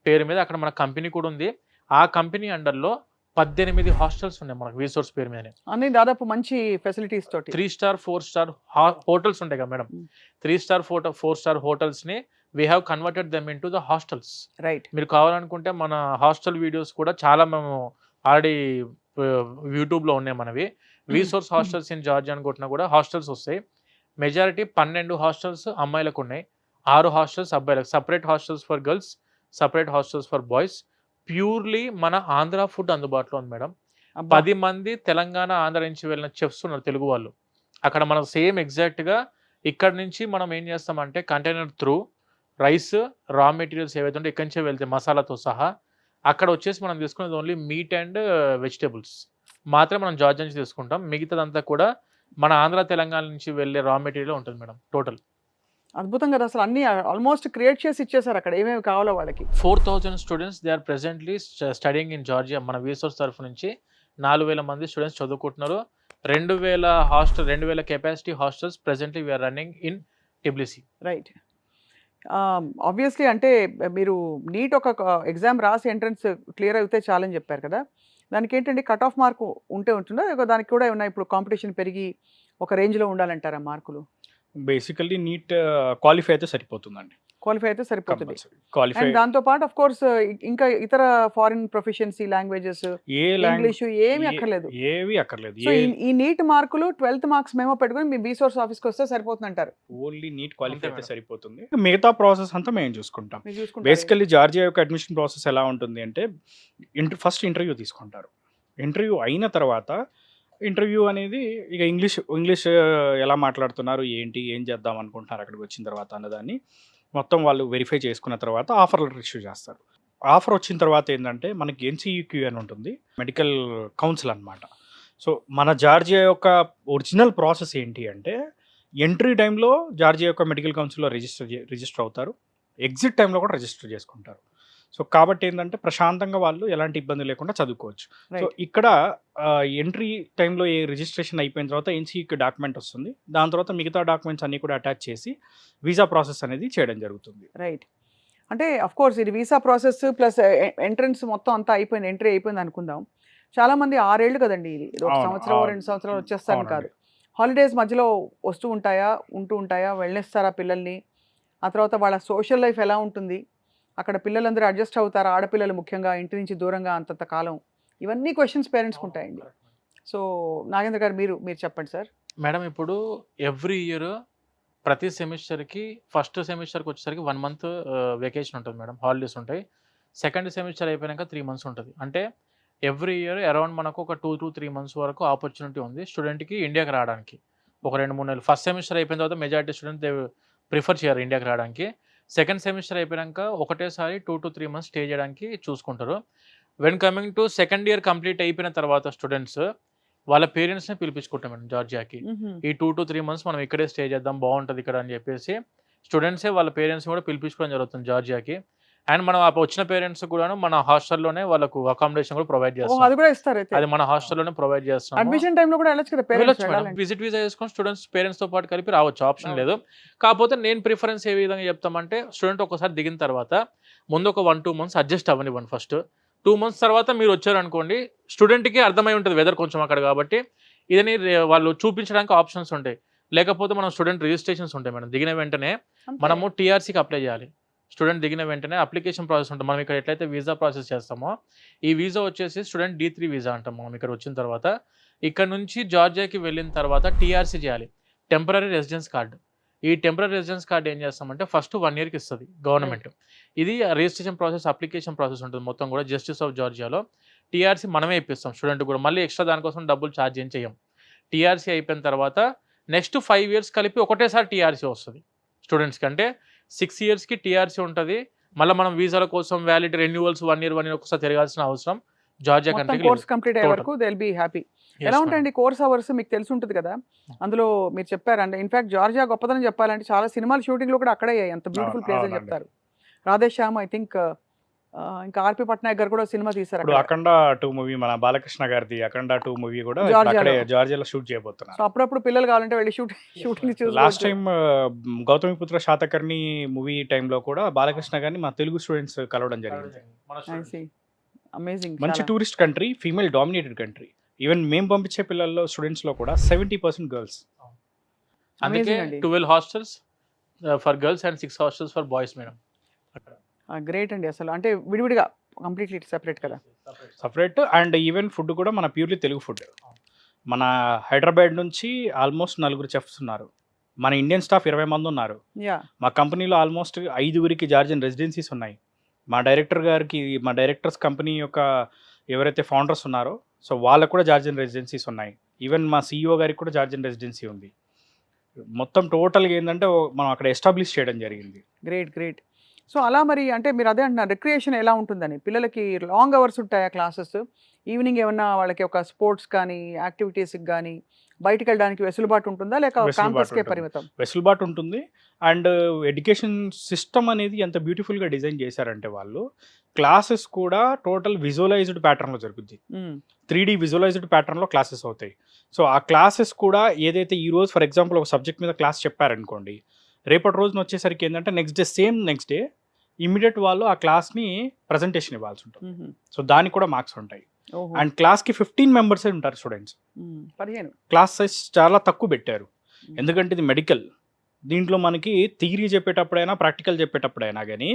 పేరు మీద అక్కడ మన కంపెనీ కూడా ఉంది. ఆ కంపెనీ అండర్లో 18 హాస్టల్స్ ఉన్నాయి మనకు వీసోర్స్ పేరు మీదనే. అన్ని దాదాపు మంచి ఫెసిలిటీస్ తోటి. 3 స్టార్ 4 స్టార్ హోటల్స్ ఉంటాయి కదా మేడం. 3 స్టార్ 4 స్టార్ హోటల్స్ని we have converted them into the hostels. Right. మీరు కావాలనుకుంటే మన హాస్టల్ వీడియోస్ కూడా చాలా మేము ఆల్రెడీ యూట్యూబ్లో ఉన్నాయి మనవి. వీసోర్స్ హాస్టల్స్ ఇన్ జార్జియా అని కొట్టినా కూడా హాస్టల్స్ వస్తాయి. మెజారిటీ 12 హాస్టల్స్ అమ్మాయిలకు ఉన్నాయి, 6 హాస్టల్స్ అబ్బాయిలకు. Separate hostels for girls, separate hostels for boys. Purely మన ఆంధ్ర ఫుడ్ అందుబాటులో ఉంది మేడం. 10 మంది తెలంగాణ ఆంధ్ర నుంచి వెళ్ళిన చెఫ్స్ ఉన్నారు తెలుగు వాళ్ళు. అక్కడ మనం సేమ్ ఎగ్జాక్ట్‌గా ఇక్కడ నుంచి మనం ఏం చేస్తామంటే కంటైనర్ త్రూ రైస్, రా మెటీరియల్స్ ఏవైతే ఉంటే ఇక్కడి నుంచే వెళ్తాయి మసాలాతో సహా. అక్కడ వచ్చేసి మనం తీసుకునేది ఓన్లీ మీట్ అండ్ వెజిటబుల్స్ మాత్రమే మనం జార్జియా నుంచి తీసుకుంటాం. మిగతాదంతా కూడా మన ఆంధ్ర, తెలంగాణ నుంచి వెళ్ళే రా మెటీరియల్ ఉంటుంది మేడం టోటల్. అద్భుతం కదా! అసలు అన్నీ ఆల్మోస్ట్ క్రియేట్ చేసి ఇచ్చేసారు అక్కడ ఏమేమి కావాలో వాళ్ళకి. 4000 students they are presently studying in Georgia. మన రీసోర్స్ తరఫు నుంచి 4000 మంది స్టూడెంట్స్ చదువుకుంటున్నారు. 2000 capacity hostels presently we are running in Tbilisi. Right. Obviously అంటే మీరు నీట్ ఒక ఎగ్జామ్ రాసి ఎంట్రన్స్ క్లియర్ అయితే చాలని చెప్పారు కదా! దానికేంటండి కట్ ఆఫ్ మార్క్ ఉంటే ఉంటుందా? దానికి కూడా ఏమన్నా ఇప్పుడు కాంపిటీషన్ పెరిగి ఒక రేంజ్‌లో ఉండాలంటారా మార్కులు? బేసికల్లీ నీట్ క్వాలిఫై అయితే సరిపోతుందండి. క్వాలిఫై అయితే సరిపోతుంది. కంపల్సరీ. క్వాలిఫై అండ్ దాంతో పాటు ఆఫ్ కోర్స్ ఇంకా ఇతర ఫారిన్ ప్రొఫిషియన్సీ లాంగ్వేజెస్, ఏ లాంగ్వేజ్ ఇంగ్లీషు ఏమీ అక్కర్లేదు. ఏవి అక్కర్లేదు. సో ఈ నీట్ మార్కులు 12th మార్క్స్ మెమో పెట్టుకొని మీ రీసోర్స్ ఆఫీస్‌కి వస్తే సరిపోతుందంటారు. ఓన్లీ నీట్ క్వాలిఫై అంతే అయితే మేడం. సరిపోతుంది. మిగతా ప్రాసెస్ అంతా మేము చూసుకుంటాం. మీరు చూసుకుంటారు. బేసికల్లీ జార్జియా యొక్క అడ్మిషన్ ప్రాసెస్ ఎలా ఉంటుంది అంటే ఫస్ట్ ఇంటర్వ్యూ తీసుకుంటారు. ఇంటర్వ్యూ అయిన తర్వాత ఇంటర్వ్యూ అనేది ఇక ఇంగ్లీష్ ఎలా మాట్లాడుతున్నారు, ఏంటి, ఏం చేద్దాం అనుకుంటున్నారు అక్కడికి వచ్చిన తర్వాత అన్నదాన్ని మొత్తం వాళ్ళు వెరిఫై చేసుకున్న తర్వాత ఆఫర్ లెటర్ ఇష్యూ చేస్తారు. ఆఫర్ వచ్చిన తర్వాత ఏంటంటే మనకి ఎన్సీయూక్యూ అని ఉంటుంది, మెడికల్ కౌన్సిల్ అన్నమాట. సో మన జార్జియా యొక్క ఒరిజినల్ ప్రాసెస్ ఏంటి అంటే ఎంట్రీ టైంలో జార్జియా యొక్క మెడికల్ కౌన్సిల్లో రిజిస్టర్ అవుతారు, ఎగ్జిట్ టైంలో కూడా రిజిస్టర్ చేసుకుంటారు. సో కాబట్టి ఏంటంటే ప్రశాంతంగా వాళ్ళు ఎలాంటి ఇబ్బంది లేకుండా చదువుకోవచ్చు. So right. ఇక్కడ ఎంట్రీ టైంలో ఏ రిజిస్ట్రేషన్ అయిపోయిన తర్వాత ఎన్సీయూకి డాక్యుమెంట్ వస్తుంది. దాని తర్వాత మిగతా డాక్యుమెంట్స్ అన్నీ కూడా అటాచ్ చేసి వీసా ప్రాసెస్ అనేది చేయడం జరుగుతుంది. రైట్. అంటే ఆఫ్ కోర్స్ ఇది వీసా ప్రాసెస్ ప్లస్ ఎంట్రన్స్ మొత్తం అంతా అయిపోయింది, ఎంట్రీ అయిపోయింది అనుకుందాం. చాలా మంది 6 ఏళ్ళు కదండీ ఇది. ఇది ఒక అవును, సంవత్సరం, అవును. 2 సంవత్సరాలు వచ్చేస్తారని అవునండి. కాదు. హాలిడేస్ మధ్యలో ఉంటూ ఉంటాయా? వెళ్ళనిస్తారా పిల్లల్ని? ఆ తర్వాత వాళ్ళ సోషల్ లైఫ్ ఎలా ఉంటుంది? అక్కడ పిల్లలందరూ అడ్జస్ట్ అవుతారా? ఆడపిల్లలు ముఖ్యంగా ఇంటి నుంచి దూరంగా అంతంత కాలం. ఇవన్నీ క్వెషన్స్ పేరెంట్స్‌కి ఉంటాయండి. సో నాగేంద్ర గారు మీరు చెప్పండి సార్. మేడం ఇప్పుడు ఎవ్రీ ఇయర్ ప్రతి సెమిస్టర్‌కి ఫస్ట్ సెమిస్టర్‌కి వచ్చేసరికి 1 మంత్ వెకేషన్ ఉంటుంది మేడం. హాలిడేస్ ఉంటాయి. సెకండ్ సెమిస్టర్ అయిపోయినాక 3 మంత్స్ ఉంటుంది. అంటే ఎవ్రీ ఇయర్ అరౌండ్ మనకు ఒక 2-3 మంత్స్ వరకు ఆపర్చునిటీ ఉంది స్టూడెంట్‌కి ఇండియాకి రావడానికి. ఒక 2-3 నెలలు. ఫస్ట్ సెమిస్టర్ అయిపోయిన తర్వాత మెజారిటీ స్టూడెంట్స్ దే ప్రిఫర్ చేయరు ఇండియాకి రావడానికి. సెకండ్ సెమిస్టర్ అయిపోయినాక ఒకటేసారి 2-3 మంత్స్ స్టే చేయడానికి చూసుకుంటారు. When coming to second year complete అయిపోయిన తర్వాత స్టూడెంట్స్ వాళ్ళ పేరెంట్స్‌ని పిలిపించుకుంటాం మేడం జార్జియాకి. ఈ 2-3 మంత్స్ మనం ఇక్కడే స్టే చేద్దాం బాగుంటది ఇక్కడ అని చెప్పేసి స్టూడెంట్సే వాళ్ళ పేరెంట్స్‌ని కూడా పిలిపించుకోవడం జరుగుతుంది జార్జియాకి. అండ్ మనం వచ్చిన పేరెంట్స్ కూడాను మన హాస్టల్‌లోనే వాళ్ళకు అకామిడేషన్ కూడా ప్రొవైడ్ ఓహ్! చేస్తాం. అది కూడా ఇస్తారైతే. అది మన హాస్టల్‌లోనే ప్రొవైడ్ చేస్తాము. అడ్మిషన్ టైమ్‌లో కూడా వెళ్ళొచ్చు కదా పేరెంట్స్ వెళ్ళొచ్చు మేడం. వెళ్ళాలంటే. విజిట్ వీసా చేసుకొని స్టూడెంట్స్ పేరెంట్స్‌తో పాటు కలిపి రావచ్చు. ఆప్షన్ రావచ్చు. లేదు. కాకపోతే నేను ప్రిఫరెన్స్ ఏ విధంగా చెప్తామంటే స్టూడెంట్ ఒకసారి దిగిన తర్వాత ముందు ఒక 1-2 మంత్స్ అడ్జస్ట్ అవ్వనివ్వండి ఫస్ట్. 2 మంత్స్ తర్వాత మీరు వచ్చారనుకోండి స్టూడెంట్‌కి అర్థమై ఉంటుంది వెదర్ కొంచెం అక్కడ కాబట్టి ఇదని వాళ్ళు చూపించడానికి ఆప్షన్స్ ఉంటాయి. లేకపోతే మనం స్టూడెంట్ రిజిస్ట్రేషన్స్ ఉంటాయి మేడం. దిగిన వెంటనే అంతే. మనము టీఆర్సీకి అప్లై చేయాలి. స్టూడెంట్ దిగిన వెంటనే అప్లికేషన్ ప్రాసెస్ ఉంటుంది. మనం ఇక్కడ ఎట్లయితే వీసా ప్రాసెస్ చేస్తామో ఈ వీసా వచ్చేసి స్టూడెంట్ D3 వీసా అంటాం మనం ఇక్కడ వచ్చిన తర్వాత. ఇక్కడ నుంచి జార్జియాకి వెళ్ళిన తర్వాత టీఆర్సీ చేయాలి. Temporary residence card. ఈ టెంపరరీ రెసిడెన్స్ కార్డ్ ఏం చేస్తామంటే ఫస్ట్ 1 ఇయర్‌కి ఇస్తది గవర్నమెంట్. ఇది రిజిస్ట్రేషన్ ప్రాసెస్, అప్లికేషన్ ప్రాసెస్ ఉంటుంది మొత్తం కూడా జస్టిస్ ఆఫ్ జార్జియాలో. టీఆర్సీ మనమే ఇప్పిస్తాం స్టూడెంట్ కూడా. మళ్ళీ ఎక్స్ట్రా దానికోసం డబ్బులు ఛార్జ్ ఏం చేయం. టీఆర్సీ అయిపోయిన తర్వాత నెక్స్ట్ 5 ఇయర్స్ కలిపి ఒకటేసారి టీఆర్సీ వస్తుంది స్టూడెంట్స్‌కి. అంటే 6 ఇయర్స్‌కి టీఆర్సీ ఉంటుంది. మళ్ళీ మనం వీసాల కోసం వ్యాలిడ్ రెన్యువల్స్ 1 ఇయర్ ఒకసారి తిరగాల్సిన అవసరం జార్జియా మొత్తం కంట్రీకి కోర్స్ లేదు. కంప్లీట్ అయ్యే Total. వరకు they will be happy. Yes, ఎలా madam. ఉంటాయండి కోర్స్ అవర్స్ మీకు తెలిసి ఉంటుంది కదా? అందులో మీరు చెప్పారంటే ఇన్ఫాక్ట్ జార్జియా గొప్పదనం చెప్పాలంటే చాలా సినిమాల షూటింగ్లు కూడా అక్కడే అయ్యాయి. అంత బ్యూటిఫుల్ ప్లేస్ అని అవునండి. చెప్తారు. రాధేశ్యామ్ ఐ థింక్ ఇంకా ఆర్‌పి పట్నాయక్ గారు కూడా సినిమా తీశారు ఇప్పుడు అక్కడ. అఖండ 2 మూవీ మన బాలకృష్ణ గారిది అఖండ 2 మూవీ కూడా ఇప్పుడు జార్జియాలో. అక్కడే జార్జియాలో షూట్ సో చేయబోతున్నారు. అప్పుడప్పుడు పిల్లలు కావాలంటే వెళ్ళి షూటింగ్ లాస్ట్ చూసుకోవచ్చు. టైం గౌతమిపుత్ర శాతకర్ణి మూవీ టైంలో కూడా బాలకృష్ణ గారిని మా తెలుగు స్టూడెంట్స్ కలవడం జరిగింది. మన ఐ students. సీ. అమేజింగ్. మంచి tourist country, female dominated country. Even మేము పంపించే పిల్లల్లో స్టూడెంట్స్లో కూడా 70% గర్ల్స్. అందుకే Amazing అండి. 12 hostels for girls and 6 hostels for boys madam. అక్కడ గ్రేట్ అండి అసలు. అంటే విడివిడిగా కంప్లీట్లీ సెపరేట్ కదా. సపరేట్ అండ్ ఈవెన్ ఫుడ్ కూడా మన ప్యూర్లీ తెలుగు ఫుడ్. మన హైదరాబాద్ నుంచి ఆల్మోస్ట్ 4 చెఫ్స్ ఉన్నారు. మన ఇండియన్ స్టాఫ్ 20 మంది ఉన్నారు. యా. మా కంపెనీలో ఆల్మోస్ట్ 5 జార్జియన్ రెసిడెన్సీస్ ఉన్నాయి. మా డైరెక్టర్స్ కంపెనీ యొక్క ఎవరైతే ఫౌండర్స్ ఉన్నారో సో వాళ్ళకు కూడా జార్జియన్ రెసిడెన్సీస్ ఉన్నాయి. ఈవెన్ మా సీఈఓ గారికి కూడా జార్జియన్ రెసిడెన్సీ ఉంది. మొత్తం టోటల్‌గా ఏందంటే మనం అక్కడ ఎస్టాబ్లిష్ చేయడం జరిగింది. గ్రేట్. గ్రేట్. సో, అలా మరి అంటే మీరు అదే అంటున్నారు రిక్రియేషన్ ఎలా ఉంటుందని. పిల్లలకి లాంగ్ అవర్స్ ఉంటాయా క్లాసెస్? ఈవినింగ్ ఏమన్నా వాళ్ళకి ఒక స్పోర్ట్స్ కానీ, యాక్టివిటీస్‌కి గానీ, బయటికెళ్ళడానికి వెసులుబాటు ఉంటుందా? లేక వెసులుబాటు క్యాంపస్‌కే ఉంటుంది. పరిమితం? వెసులుబాటు ఉంటుంది. అండ్ ఎడ్యుకేషన్ సిస్టమ్ అనేది ఎంత బ్యూటిఫుల్‌గా డిజైన్ చేశారంటే వాళ్ళు, క్లాసెస్ కూడా టోటల్ విజువలైజ్డ్ ప్యాటర్న్‌లో జరుగుద్ది. హ్మ్. 3D విజువలైజ్డ్ ప్యాటర్న్‌లో క్లాసెస్ అవుతాయి. సో, ఆ క్లాసెస్ కూడా ఏదైతే ఈరోజు ఫర్ ఎగ్జాంపుల్ ఒక సబ్జెక్ట్ మీద క్లాస్ చెప్పారనుకోండి, రేపటి రోజున వచ్చేసరికి ఏందంటే నెక్స్ట్ డే ఇమ్మీడియేట్ వాళ్ళు ఆ క్లాస్‌ని ప్రజెంటేషన్ ఇవ్వాల్సి ఉంటుంది. హుహు. సో, దానికి కూడా మార్క్స్ ఉంటాయి. ఓహో! అండ్ క్లాస్‌కి 15 మెంబర్సే ఉంటారు స్టూడెంట్స్. 15. క్లాస్ సైజ్ చాలా తక్కువ పెట్టారు. హ్మ్. ఎందుకంటే ఇది మెడికల్. దీంట్లో మనకి థియరీ చెప్పేటప్పుడైనా, ప్రాక్టికల్ చెప్పేటప్పుడైనా గానీ,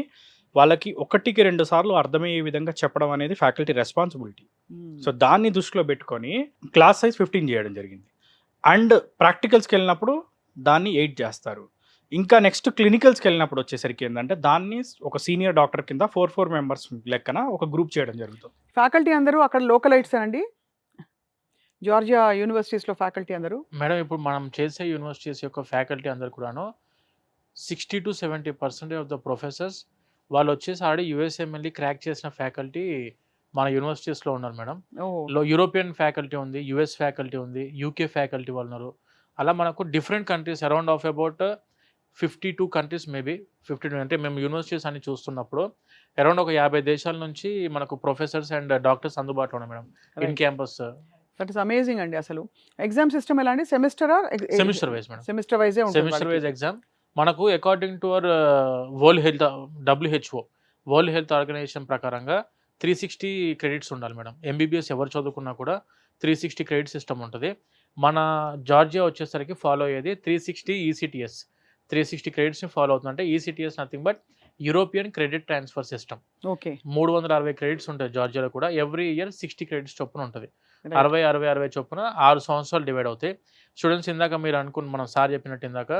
వాళ్ళకి ఒకటికి 2 సార్లు అర్థమయ్యే విధంగా చెప్పడం అనేది ఫ్యాకల్టీ రెస్పాన్సిబిలిటీ. హ్మ్. సో, దాన్ని దృష్టిలో పెట్టుకొని క్లాస్ సైజ్ 15 చేయడం జరిగింది. అండ్ ప్రాక్టికల్స్‌కెళ్ళినప్పుడు దాన్ని 8 చేస్తారు. ఇంకా నెక్స్ట్ క్లినికల్స్‌కెళ్ళినప్పుడు వచ్చేసరికి ఏందంటే, దాన్ని ఒక సీనియర్ డాక్టర్ కింద 4 మెంబర్స్ లెక్కన ఒక గ్రూప్ చేయడం జరుగుతుంది. ఫ్యాకల్టీ అందరూ అక్కడ లోకలైట్సేనండి? జార్జియా యూనివర్సిటీస్‌లో ఫ్యాకల్టీ అందరూ? మేడం ఇప్పుడు మనం చేసే యూనివర్సిటీస్ యొక్క ఫ్యాకల్టీ అందరూ కూడాను 60-70% ఆఫ్ ద ప్రొఫెసర్స్ వాళ్ళు వచ్చేసి ఆల్రెడీ యూఎస్ఎంఎల్ఈ క్రాక్ చేసిన ఫ్యాకల్టీ మన యూనివర్సిటీస్లో ఉన్నారు మేడం. ఓహ్! యూరోపియన్ ఫ్యాకల్టీ ఉంది, యుఎస్ ఫ్యాకల్టీ ఉంది, యూకే ఫ్యాకల్టీ వాళ్ళు ఉన్నారు. అలా మనకు different countries around of about 52 countries maybe 52 అంటే మేము యూనివర్సిటీస్ అన్ని చూస్తున్నప్పుడు అరౌండ్ ఒక 50 దేశాల నుంచి మనకు ప్రొఫెసర్స్ అండ్ డాక్టర్స్ అందుబాటులో ఉన్నారు madam in right. Campus. That is amazing అండి అసలు. ఎగ్జామ్ సిస్టమ్ ఎలా అండి? సెమిస్టరా? Semester wise madam. సెమిస్టర్ వైజే ఉంటుంది సెమిస్టర్ వాళ్ళకి. వైజ్ ఎగ్జామ్ మనకు according to our WHO World Health Organization ప్రకారంగా 360 క్రెడిట్స్ ఉండాలి మేడం. ఎంబీబీఎస్ ఎవరు చదువుకున్నా కూడా 360 క్రెడిట్ సిస్టమ్ ఉంటుంది. మన జార్జియా వచ్చేసరికి ఫాలో అయ్యేది 360 ఈసీటీఎస్. 360 క్రెడిట్స్ని ఫాలో అవుతుంది. అంటే ECTS nothing but European credit transfer system. Okay. 360 credits ఉంటాయి జార్జియాలో కూడా. ఎవ్రీ ఇయర్ 60 క్రెడిట్స్ చొప్పున ఉంటుంది. రైట్. 60 చొప్పున 6 సంవత్సరాలు డివైడ్ అవుతాయి. స్టూడెంట్స్ ఇందాక మీరు మనం సార్ చెప్పినట్టు ఇందాక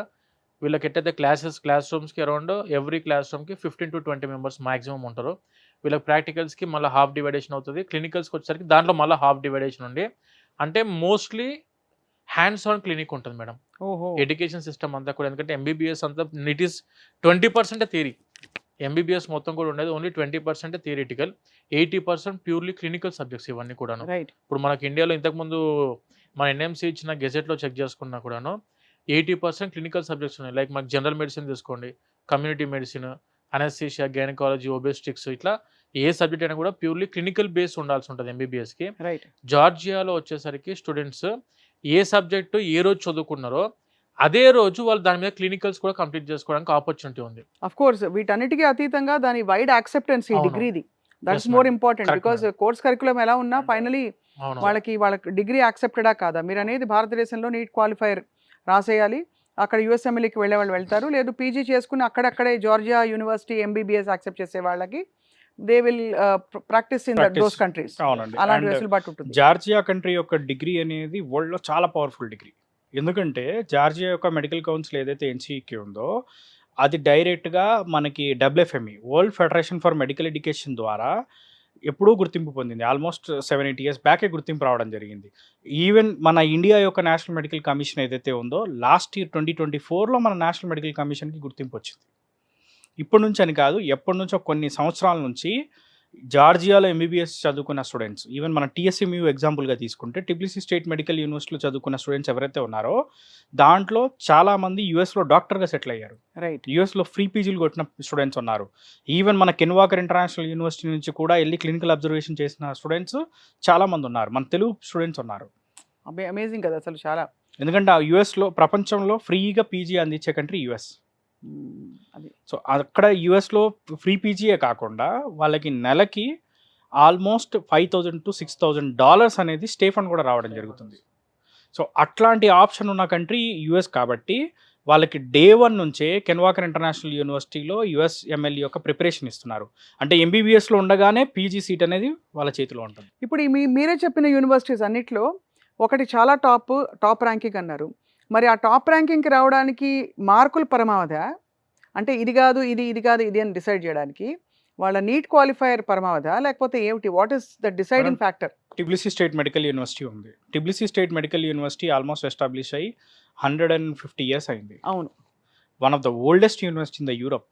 వీళ్ళకి ఎట్టయితే క్లాస్ రూమ్స్‌కి అరౌండ్ ఎవ్రీ క్లాస్ రూమ్‌కి 15-20 మెంబర్స్ మాక్సిమం ఉంటారు. వీళ్ళకి ప్రాక్టికల్స్‌కి మళ్ళీ హాఫ్ డివైడేషన్ అవుతది. క్లినికల్స్‌కి వచ్చేసరికి దాంట్లో మళ్ళీ హాఫ్ డివైడేషన్ ఉండి అంటే మోస్ట్‌లీ హ్యాండ్స్ ఆన్ క్లినిక్ ఉంటుంది మేడం. ఓహో! ఎడ్యుకేషన్ సిస్టమ్ అంతా కూడా ఎందుకంటే ఎంబీబీఎస్ అంతా ఇట్ ఈస్ 20% థియరీ. ఎంబీబీఎస్ మొత్తం కూడా ఉండేది only 20% theoretical. 80% purely clinical subjects ఇవన్నీ కూడాను. రైట్. ఇప్పుడు మనకి ఇండియాలో ఇంతకుముందు మన ఎన్ఎంసీ ఇచ్చిన గెజెట్‌లో చెక్ చేసుకున్నా కూడాను 80% క్లినికల్ సబ్జెక్ట్స్ ఉన్నాయి. లైక్ మనకి జనరల్ మెడిసిన్ తీసుకోండి, కమ్యూనిటీ మెడిసిన్, అనస్థీషియా, గైనకాలజీ, ఒబెస్టిక్స్ ఇట్లా ఏ సబ్జెక్ట్ అయినా కూడా ప్యూర్‌లీ క్లినికల్ బేస్ ఉండాల్సి ఉంటుంది ఎంబీబీఎస్‌కి. రైట్. జార్జియాలో వచ్చేసరికి స్టూడెంట్స్ ఏ సబ్జెక్టు ఏ రోజు చదువుకున్నారో అదే రోజు వాళ్ళు దాని మీద క్లినికల్స్ కూడా కంప్లీట్ చేసుకోవడానికి ఆపర్చునిటీ ఉంది. ఆఫ్‌కోర్స్ వీటన్నిటికి అతీతంగా దాని వైడ్ యాక్సెప్టెన్స్ ఈ అవును. డిగ్రీది. That Yes, is more madam. Important. Correct, because madam. Course curriculum ఎలా ఉన్నా ఫైనలీ అవును. వాళ్ళకి డిగ్రీ యాక్సెప్టెడా కాదా? మీరనేది భారతదేశంలో నీట్ క్వాలిఫైయర్ రాసేయాలి. అక్కడ యూఎస్ఎంఎల్ఈకి వెళ్ళే వాళ్ళు వెళ్తారు. లేదు పీజీ చేసుకుని అక్కడక్కడే జార్జియా యూనివర్సిటీ ఎంబీబీఎస్ యాక్సెప్ట్ చేసే వాళ్ళకి they will practice in Practice. Those countries. అవునండి. అలాంటి అండ్ వెసులుబాటు ఉంటుంది. జార్జియా కంట్రీ యొక్క డిగ్రీ అనేది వరల్డ్‌లో చాలా పవర్‌ఫుల్ డిగ్రీ. ఎందుకంటే జార్జియా యొక్క మెడికల్ కౌన్సిల్ ఏదైతే ఎన్‌సీఈక్యూ ఉందో, అది డైరెక్ట్‌గా మనకి WFME World Federation for Medical Education ద్వారా ఎప్పుడూ గుర్తింపు పొందింది. ఆల్మోస్ట్ 7-8 ఇయర్స్ బ్యాకే గుర్తింపు రావడం జరిగింది. ఈవెన్ మన ఇండియా యొక్క నేషనల్ మెడికల్ కమిషన్ ఏదైతే ఉందో, లాస్ట్ ఇయర్ 2024లో మన నేషనల్ మెడికల్ కమిషన్‌కి గుర్తింపు వచ్చింది. ఇప్పటి నుంచి అని కాదు, ఎప్పటినుంచో కొన్ని సంవత్సరాల నుంచి జార్జియాలో ఎంబీబీఎస్ చదువుకున్న స్టూడెంట్స్, ఈవెన్ మన టీఎస్ఎంయూ ఎగ్జాంపుల్‌గా తీసుకుంటే టిబ్లిసీ స్టేట్ మెడికల్ యూనివర్సిటీలో చదువుకున్న స్టూడెంట్స్ ఎవరైతే ఉన్నారో, దాంట్లో చాలామంది యూఎస్‌లో డాక్టర్‌గా సెటిల్ అయ్యారు. రైట్. యూఎస్‌లో ఫ్రీ పీజీలు కొట్టిన స్టూడెంట్స్ ఉన్నారు. ఈవెన్ మన కెన్వాకర్ ఇంటర్నేషనల్ యూనివర్సిటీ నుంచి కూడా ఎళ్లి క్లినికల్ అబ్జర్వేషన్ చేసిన స్టూడెంట్స్ చాలామంది ఉన్నారు. మన తెలుగు స్టూడెంట్స్ ఉన్నారు. అమేజింగ్ కదా అసలు చాలా. ఎందుకంటే ఆ యూఎస్‌లో ప్రపంచంలో ఫ్రీగా పీజీ అందించే కంట్రీ యూఎస్. అది. సో, అక్కడ యూఎస్‌లో ఫ్రీ పీజీయే కాకుండా వాళ్ళకి నెలకి ఆల్మోస్ట్ $5,000-6,000 అనేది స్టే ఫండ్ కూడా రావడం జరుగుతుంది. సో, అట్లాంటి ఆప్షన్ ఉన్న కంట్రీ యూఎస్ కాబట్టి వాళ్ళకి డే 1 నుంచే కెన్వాకర్ ఇంటర్నేషనల్ యూనివర్సిటీలో యూఎస్ఎంఎల్ఈ యొక్క ప్రిపరేషన్ ఇస్తున్నారు. అంటే ఎంబీబీఎస్‌లో ఉండగానే పీజీ సీట్ అనేది వాళ్ళ చేతిలో ఉంటుంది. ఇప్పుడు మీరే చెప్పిన యూనివర్సిటీస్ అన్నిట్లో ఒకటి చాలా టాప్ ర్యాంకింగ్ అన్నారు. మరి ఆ టాప్ ర్యాంకింగ్‌కి రావడానికి మార్కులు పరమావధా? అంటే ఇది కాదు, ఇది కాదు, ఇది అని డిసైడ్ చేయడానికి? వాళ్ళ నీట్ క్వాలిఫైయర్ పరమావధా లేకపోతే ఏమిటి? What is the deciding factor? Tbilisi State Medical University ఉంది. Tbilisi State Medical University almost establish అయ్యి 150 ఇయర్స్ అయింది. అవును. One of the oldest university in the Europe.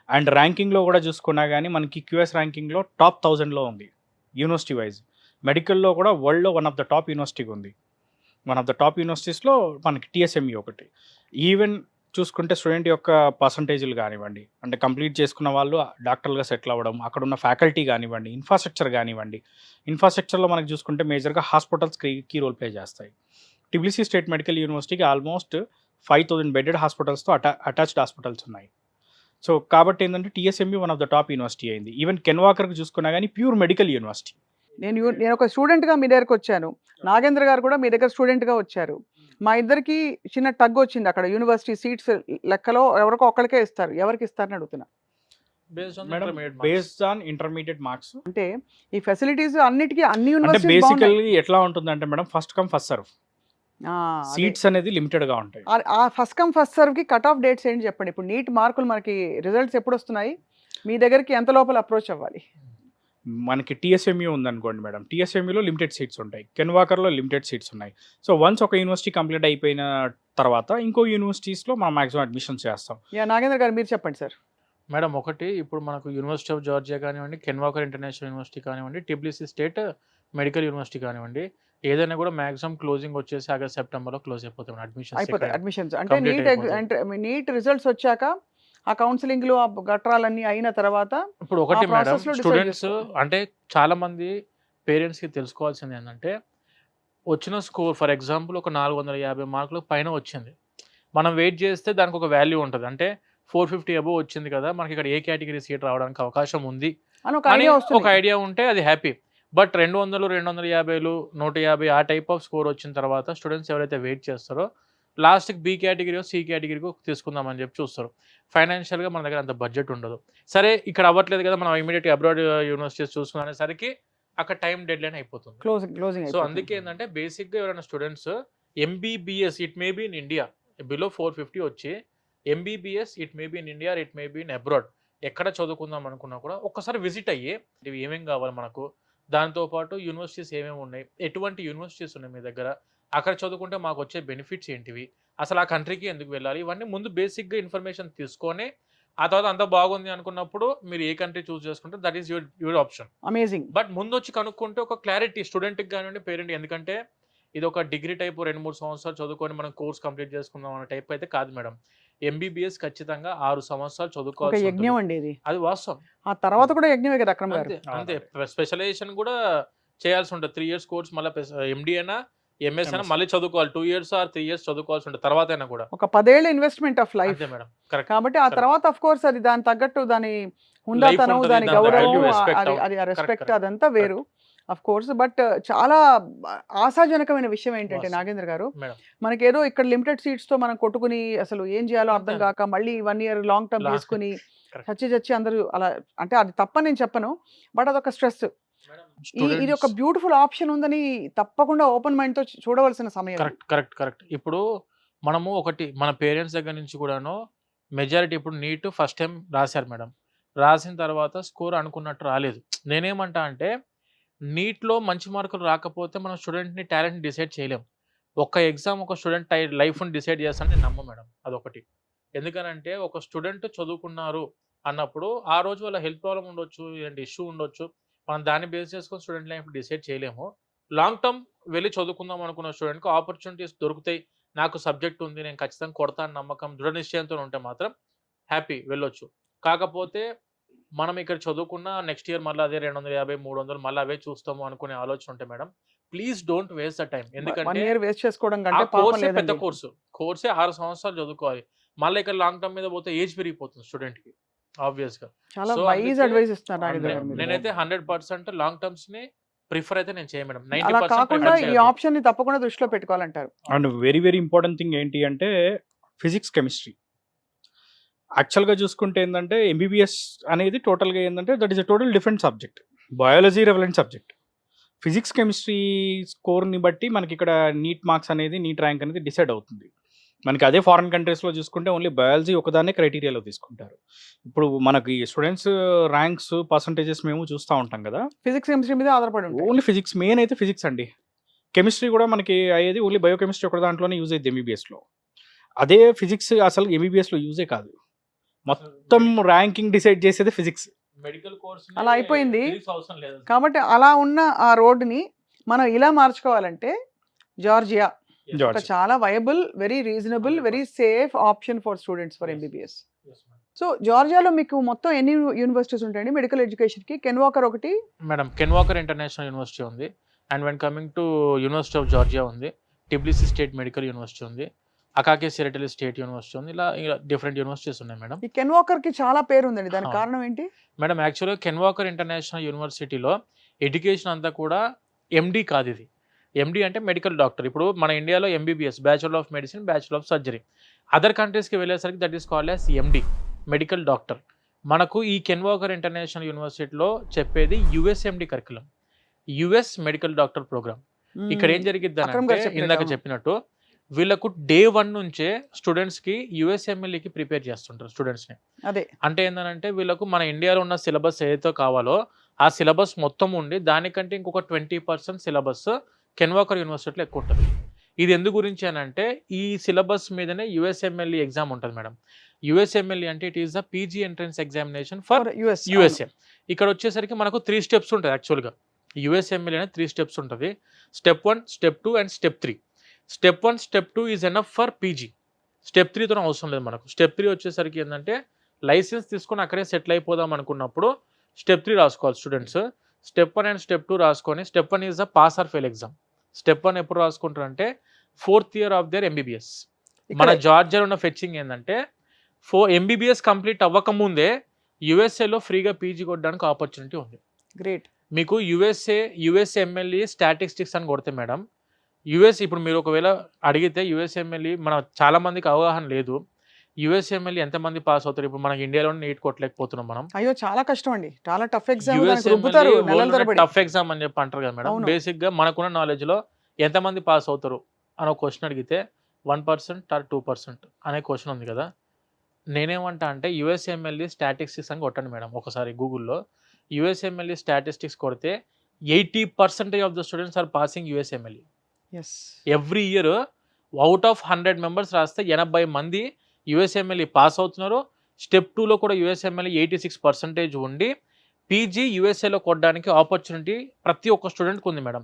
And ర్యాంకింగ్లో కూడా చూసుకున్నా కానీ మనకి క్యూఎస్ ర్యాంకింగ్లో టాప్ 1000లో ఉంది యూనివర్సిటీ వైజ్. మెడికల్లో కూడా వరల్డ్లో వన్ ఆఫ్ ద టాప్ యూనివర్సిటీగా ఉంది. వన్ ఆఫ్ ద టాప్ యూనివర్సిటీస్లో మనకి టిఎస్ఎంఈ ఒకటి. ఈవెన్ చూసుకుంటే స్టూడెంట్ యొక్క పర్సంటేజ్లు కానివ్వండి, అంటే కంప్లీట్ చేసుకున్న వాళ్ళు డాక్టర్లుగా సెటిల్ అవ్వడం, అక్కడ ఉన్న ఫ్యాకల్టీ కానివ్వండి, ఇన్ఫ్రాస్ట్రక్చర్ కానివ్వండి. ఇన్ఫ్రాస్ట్రక్చర్లో మనకి చూసుకుంటే మేజర్గా హాస్పిటల్స్ కీ రోల్ ప్లే చేస్తాయి. టిబ్లిసీ స్టేట్ మెడికల్ యూనివర్సిటీకి ఆల్మోస్ట్ 5000 బెడెడ్ హాస్పిటల్స్తో అటాచ్డ్ హాస్పిటల్స్ ఉన్నాయి. సో కాబట్టి ఏంటంటే TSME one of the top university అయింది. ఈవెన్ కెన్వాకర్కి చూసుకున్నా కానీ ప్యూర్ మెడికల్ యూనివర్సిటీ. నేను ఒక స్టూడెంట్గా మీ దగ్గరకు వచ్చాను. నాగేంద్ర గారు కూడా మీ దగ్గర స్టూడెంట్గా వచ్చారు. మా ఇద్దరికి చిన్న టగ్ వచ్చింది అక్కడ. యూనివర్సిటీ సీట్స్ లెక్కలో ఎవరికో ఒక్కడికే ఇస్తారు. ఎవరికి ఇస్తారని అడుగుతున్నా. Based on intermediate marks. అంటే ఈ ఫెసిలిటీస్ అన్నిటికీ అన్ని అంటే యూనివర్సిటీస్ బేసికల్లీ ఎట్లా ఉంటుందంటే madam, first come first serve. Seats అనేది లిమిటెడ్గా ఉంటాయి. ఆ ఫస్ట్ కమ్ ఫస్ట్ సర్వ్కి కట్ ఆఫ్ డేట్స్ ఏంటి చెప్పండి. ఇప్పుడు నీట్ మార్కులు మనకి రిజల్ట్స్ ఎప్పుడు వస్తున్నాయి? మీ దగ్గరికి ఎంత లోపల అప్రోచ్ అవ్వాలి? మనకి టీఎస్ఎంయూ ఉందనుకోండి మేడం, టీఎస్ఎంయూలో లిమిటెడ్ సీట్స్ ఉంటాయి, కెన్వాకర్లో లిమిటెడ్ సీట్స్ ఉన్నాయి. సో వన్స్ ఒక యూనివర్సిటీ కంప్లీట్ అయిపోయిన తర్వాత ఇంకో యూనివర్సిటీస్లో మనం మ్యాక్సిమం అడ్మిషన్స్ చేస్తాం. నాగేంద్ర గారు మీరు చెప్పండి సార్. మేడం ఒకటి, ఇప్పుడు మనకు యూనివర్సిటీ ఆఫ్ జార్జియా కానివ్వండి, కెన్వాకర్ ఇంటర్నేషనల్ యూనివర్సిటీ కానివ్వండి, టిబ్లిసీ స్టేట్ మెడికల్ యూనివర్సిటీ కానివ్వండి, ఏదైనా కూడా మాక్సిమం క్లోజింగ్ వచ్చేసి ఆగస్ట్ సెప్టెంబర్లో క్లోజ్ అయిపోతాయి అయిపోతాయి అడ్మిషన్స్. అంటే నీట్ రిజల్ట్స్ వచ్చాక ఆ కౌన్సిలింగ్లు ఆ గట్రాలన్నీ అయిన తర్వాత ఇప్పుడు ఒకటి మేడం, process లో decide స్టూడెంట్స్ చేసుకోవాలి. అంటే చాలా మంది పేరెంట్స్కి తెలుసుకోవాల్సింది ఏంటంటే, వచ్చిన స్కోర్ ఫర్ ఎగ్జాంపుల్ ఒక 450 మార్కులు పైన వచ్చింది, మనం వెయిట్ చేస్తే దానికి ఒక వాల్యూ ఉంటుంది. అంటే 450 అబోవ్ వచ్చింది కదా, మనకి ఇక్కడ ఏ కేటగిరీ సీట్ రావడానికి అవకాశం ఉంది అని ఒక అని ఐడియా ఒక వస్తుంది. ఐడియా ఉంటే అది హ్యాపీ. బట్ 200, 250, 150 ఆ టైప్ ఆఫ్ స్కోర్ వచ్చిన తర్వాత స్టూడెంట్స్ ఎవరైతే వెయిట్ చేస్తారో లాస్ట్కి బి కేటగిరీ సి కేటగిరీకి తీసుకుందామని చెప్పి చూస్తారు. ఫైనాన్షియల్గా మన దగ్గర అంత బడ్జెట్ ఉండదు. సరే ఇక్కడ అవ్వట్లేదు కదా, మనం ఇమీడియట్గా అబ్రాడ్ యూనివర్సిటీస్ చూసుకునేసరికి అక్కడ టైం డెడ్ లైన్ అయిపోతుంది. క్లోజింగ్ సో అందుకే ఏంటంటే బేసిక్గా ఎవరైనా students MBBS, it may be in India below 450 వచ్చి MBBS it may be in India, it may be in abroad, ఎక్కడ చదువుకుందాం అనుకున్నా కూడా ఒక్కసారి విజిట్ అయ్యి ఇవి ఏమేమి కావాలి మనకు, దాంతోపాటు యూనివర్సిటీస్ ఏమేమి ఉన్నాయి, ఎటువంటి యూనివర్సిటీస్ ఉన్నాయి మీ దగ్గర, అక్కడ చదువుకుంటే మాకు వచ్చే బెనిఫిట్స్ ఏంటివి, అసలు ఆ కంట్రీకి ఎందుకు వెళ్ళాలి, ఇవన్నీ ముందు బేసిక్గా ఇన్ఫర్మేషన్ తీసుకొని ఆ తర్వాత అంతా బాగుంది అనుకున్నప్పుడు మీరు ఏ కంట్రీ చూస్ చేసుకుంటే that is your option. Amazing. But ముందు వచ్చి కనుక్కుంటే ఒక క్లారిటీ స్టూడెంట్కి కానివ్వండి, పేరెంట్, ఎందుకంటే ఇది ఒక డిగ్రీ టైప్ 2-3 సంవత్సరాలు చదువుకొని మనం కోర్స్ కంప్లీట్ చేసుకుందాం అనే టైప్ అయితే కాదు మేడం. ఎంబీబీఎస్ ఖచ్చితంగా 6 సంవత్సరాలు ఒక చదువుకోవాలి, యజ్ఞం అండి ఇది. అది వాస్తవం. ఆ తర్వాత కూడా యజ్ఞమే కదా అక్రమ్ గారు. అంతే స్పెషలైజేషన్ కూడా చేయాల్సి ఉంటుంది. 3 years కోర్స్ మళ్ళీ ఎండి అయినా ఎంఎస్ అయినా మళ్ళీ చదువుకోవాలి. 2 years or 3 years చదువుకోవాల్సి ఉంటుంది తర్వాత అయినా కూడా. ఒక 10 ఏళ్ల ఇన్వెస్ట్మెంట్ ఆఫ్ లైఫ్. అంతే మేడం, కరెక్ట్. కాబట్టి ఆ తర్వాత ఆఫ్ కోర్స్ అది దాని తగ్గట్టు దాని హుందాతనం, ఉంటుంది, దాని దాని గౌరవం, value, respect అది ఆ రెస్పెక్ట్ correct. అదంతా వేరు ఆఫ్ కోర్స్. బట్ చాలా ఆశాజనకమైన విషయం ఏంటంటే వాస్తవం. నాగేంద్ర గారు, మేడం మనకేదో ఇక్కడ లిమిటెడ్ సీట్స్ తో మనం కొట్టుకుని అసలు ఏం చేయాలో అర్థం అంతే. కాక మళ్ళీ 1 year లాంగ్ టర్మ్ Last- తీసుకుని correct. చచ్చి అందరూ అలా, అంటే అది తప్పని నేను చెప్పను, బట్ అదొక స్ట్రెస్. ఇది ఒక బ్యూటిఫుల్ ఆప్షన్ ఉందని తప్పకుండా ఓపెన్ మైండ్ తో చూడవలసిన సమయం. కరెక్ట్. ఇప్పుడు మనము ఒకటి మన పేరెంట్స్ దగ్గర నుంచి కూడాను మెజారిటీ ఇప్పుడు నీట్ ఫస్ట్ టైం రాశారు మేడం, రాసిన తర్వాత స్కోర్ అనుకున్నట్టు రాలేదు. నేనేమంటా అంటే నీట్లో మంచి మార్కులు రాకపోతే మనం స్టూడెంట్ని టాలెంట్ని డిసైడ్ చేయలేం. ఒక్క ఎగ్జామ్ ఒక స్టూడెంట్ లైఫ్ని డిసైడ్ చేస్తాను నేను నమ్ము మేడం, అదొకటి. ఎందుకనంటే ఒక స్టూడెంట్ చదువుకున్నారు అన్నప్పుడు ఆ రోజు వాళ్ళ హెల్త్ ప్రాబ్లం ఉండొచ్చు, ఇలాంటి ఇష్యూ ఉండొచ్చు, మనం దాన్ని బేస్ చేసుకొని స్టూడెంట్ లైఫ్ డిసైడ్ చేయలేము. లాంగ్ టర్మ్ వెళ్ళి చదువుకుందాం అనుకున్న స్టూడెంట్కి ఆపర్చునిటీస్ దొరుకుతాయి, నాకు సబ్జెక్ట్ ఉంది, నేను ఖచ్చితంగా కొడతాను నమ్మకం, దృఢ నిశ్చయంతో ఉంటే మాత్రం హ్యాపీ వెళ్ళొచ్చు. కాకపోతే మనం ఇక్కడ చదువుకున్న నెక్స్ట్ ఇయర్ మళ్ళీ అదే 250, 300 మళ్ళీ అవే చూస్తాము అనుకునే ఆలోచన ఉంటే madam, please don't waste the time. 1 ఎందుకంటే year వేస్ట్ చేసుకోవడం ఆ కంటే పాపం కోర్సే పెద్ద లేదండి. కోర్సే 6 సంవత్సరాలు చదువుకోవాలి. మళ్ళీ ఇక్కడ లాంగ్ టర్మ్ మీద పోతే ఏజ్ పెరిగిపోతుంది స్టూడెంట్కి ఆబ్వియస్గా. చాలా సో వైజ్ అందుకే అడ్వైస్ ఇస్తున్నారు నాగేంద్ర గారు మీరు. నేనైతే 100% లాంగ్ టర్మ్స్ ని ప్రిఫర్ అయితే నేను చేయ మేడం. అలా 90% కాకుండా ప్రిఫర్ ఈ చేయొద్దు. ఆప్షన్ ని తప్పకుండా దృష్టిలో పెట్టుకోవాలంటారు. And very very important thing ఏంటి అంటే ఫిజిక్స్, కెమిస్ట్రీ. యాక్చువల్గా చూసుకుంటే ఏంటంటే ఎంబీబీఎస్ అనేది టోటల్గా ఏంటంటే that is a total different subject. Biology relevant subject. Physics, chemistry స్కోర్ని బట్టి మనకి ఇక్కడ నీట్ మార్క్స్ అనేది, నీట్ ర్యాంక్ అనేది డిసైడ్ అవుతుంది. మనకి అదే ఫారిన్ కంట్రీస్‌లో చూసుకుంటే ఓన్లీ బయాలజీ ఒకదాన్నే క్రైటీరియాలో తీసుకుంటారు. ఇప్పుడు మనకి స్టూడెంట్స్ ర్యాంక్స్, పర్సెంటేజెస్ మేము చూస్తా ఉంటాం కదా! ఫిజిక్స్, కెమిస్ట్రీ మీద ఆధారపడి ఉంటాయి. ఓన్లీ ఫిజిక్స్ మెయిన్ అయితే ఫిజిక్స్ అండి. కెమిస్ట్రీ కూడా మనకి అయ్యేది ఓన్లీ బయోకెమిస్ట్రీ ఒక దాంట్లోనే యూజ్ అయ్యిద్ది ఎంబీబీఎస్‌లో. అదే ఫిజిక్స్ అసలు ఎంబీబీఎస్‌లో యూజే కాదు. మొత్తం ర్యాంకింగ్ డిసైడ్ చేసేది ఫిజిక్స్. మెడికల్ కోర్స్ అలా అయిపోయింది. అవసరం లేదు. కాబట్టి అలా ఉన్న ఆ రోడ్డుని మనం ఇలా మార్చుకోవాలంటే జార్జియా ఒక జార్జ్ చాలా viable, very reasonable, very safe option for students for MBBS. So జార్జియాలో మీకు మొత్తం ఎన్ని యూనివర్సిటీస్ ఉంటాయండి మెడికల్ ఎడ్యుకేషన్కి? కెన్ వాకర్ ఒకటి, madam Ken Walker International University ఉంది. And when coming to University of Georgia ఉంది, టిబ్లిసీ స్టేట్ మెడికల్ యూనివర్సిటీ ఉంది, అకాకే సిరటలి స్టేట్ యూనివర్సిటీ ఉంది. ఇలా డిఫరెంట్ యూనివర్సిటీస్ ఉన్నాయి మేడం. ఈ కెన్ వాకర్కి చాలా పేరు ఉందండి, దానికి కారణం ఏంటి? మేడం యాక్చువల్గా కెన్ వాకర్ ఇంటర్నేషనల్ యూనివర్సిటీలో ఎడ్యుకేషన్ అంతా కూడా ఎండి కాదు. ఇది ఎండి అంటే మెడికల్ డాక్టర్. ఇప్పుడు మన ఇండియాలో MBBS, bachelor of medicine, bachelor of surgery. Other కంట్రీస్కి వెళ్ళేసరికి that is called as MD, medical doctor. మనకు ఈ కెన్ వాకర్ ఇంటర్నేషనల్ యూనివర్సిటీలో చెప్పేది USMD curriculum, US medical doctor program. ఇక్కడ ఏం జరిగిద్ది అంటే ఇందాక చెప్పినట్టు వీళ్ళకు డే 1 నుంచే స్టూడెంట్స్కి యుఎస్ఎంఎల్ఈకి ప్రిపేర్ చేస్తుంటారు స్టూడెంట్స్ని. అదే అంటే ఏంటంటే వీళ్ళకు మన ఇండియాలో ఉన్న సిలబస్ ఏదైతే కావాలో ఆ సిలబస్ మొత్తం ఉండి దానికంటే ఇంకొక 20% సిలబస్ కెన్ వాకర్ యూనివర్సిటీలో ఎక్కువ ఉంటుంది. ఇది ఎందు గురించి అని అంటే ఈ సిలబస్ మీదనే యుఎస్ఎంఎల్ఈ ఎగ్జామ్ ఉంటుంది మేడం. యుఎస్ఎంఎల్ఈ అంటే it is the PG entrance examination for USA. ఇక్కడ వచ్చేసరికి మనకు 3 స్టెప్స్ ఉంటుంది యాక్చువల్గా. యుఎస్ఎంఎల్ఈ అనేది 3 స్టెప్స్ ఉంటుంది. Step 1, step 2 and step 3. Step 1, step 2 is enough for PG. Step 3తో అవసరం లేదు మనకు. స్టెప్ 3 వచ్చేసరికి ఏంటంటే లైసెన్స్ తీసుకొని అక్కడే సెటిల్ అయిపోదాం అనుకున్నప్పుడు స్టెప్ 3 రాసుకోవాలి స్టూడెంట్స్. స్టెప్ 1 అండ్ స్టెప్ 2 రాసుకొని step 1 is the pass or fail exam. Step 1 ఎప్పుడు రాసుకుంటారంటే 4th year of their MBBS. మన జార్జియాలో ఉన్న ఫెచ్చింగ్ ఏంటంటే ఎంబీబీఎస్ కంప్లీట్ అవ్వకముందే యుఎస్ఏలో ఫ్రీగా పీజీ కొట్టడానికి ఆపర్చునిటీ ఉంది. గ్రేట్. మీకు యుఎస్ఎంఎల్ఈ స్టాటిస్టిక్స్ అని కొడితే మేడం, ఇప్పుడు మీరు ఒకవేళ అడిగితే యుఎస్ఎంఎల్ఈ మన చాలా మందికి అవగాహన లేదు. యుఎస్ఎంఎల్ఈ ఎంతమంది పాస్ అవుతారు? ఇప్పుడు మనకి ఇండియాలో నీట్ కొట్టలేకపోతున్నాం మనం. అయ్యో చాలా కష్టం అండి, చాలా టఫ్ ఎగ్జామ్, టఫ్ ఎగ్జామ్ అని చెప్పి అంటారు కదా మేడం. బేసిక్ గా మనకున్న నాలెడ్జ్ లో ఎంతమంది పాస్ అవుతారు అని ఒక క్వశ్చన్ అడిగితే 1% or 2% అనే క్వశ్చన్ ఉంది కదా. నేనేమంటా అంటే యుఎస్ఎంఎల్ఈ స్టాటిస్టిక్స్ అని కొట్టండి మేడం ఒకసారి గూగుల్లో. యుఎస్ఎంఎల్ఈ స్టాటిస్టిక్స్ కొడితే 80% of the students are passing USMLE. Every year out of 100 members రాస్తే 80 మంది యుఎస్ఎంఎల్ఈ పాస్ అవుతున్నారు. స్టెప్ 2లో కూడా యుఎస్ఎంఎల్ఈ 86% ఉండి పీజీ యుఎస్ఏలో కొట్టడానికి ఆపర్చునిటీ ప్రతి ఒక్క స్టూడెంట్కి ఉంది మేడం.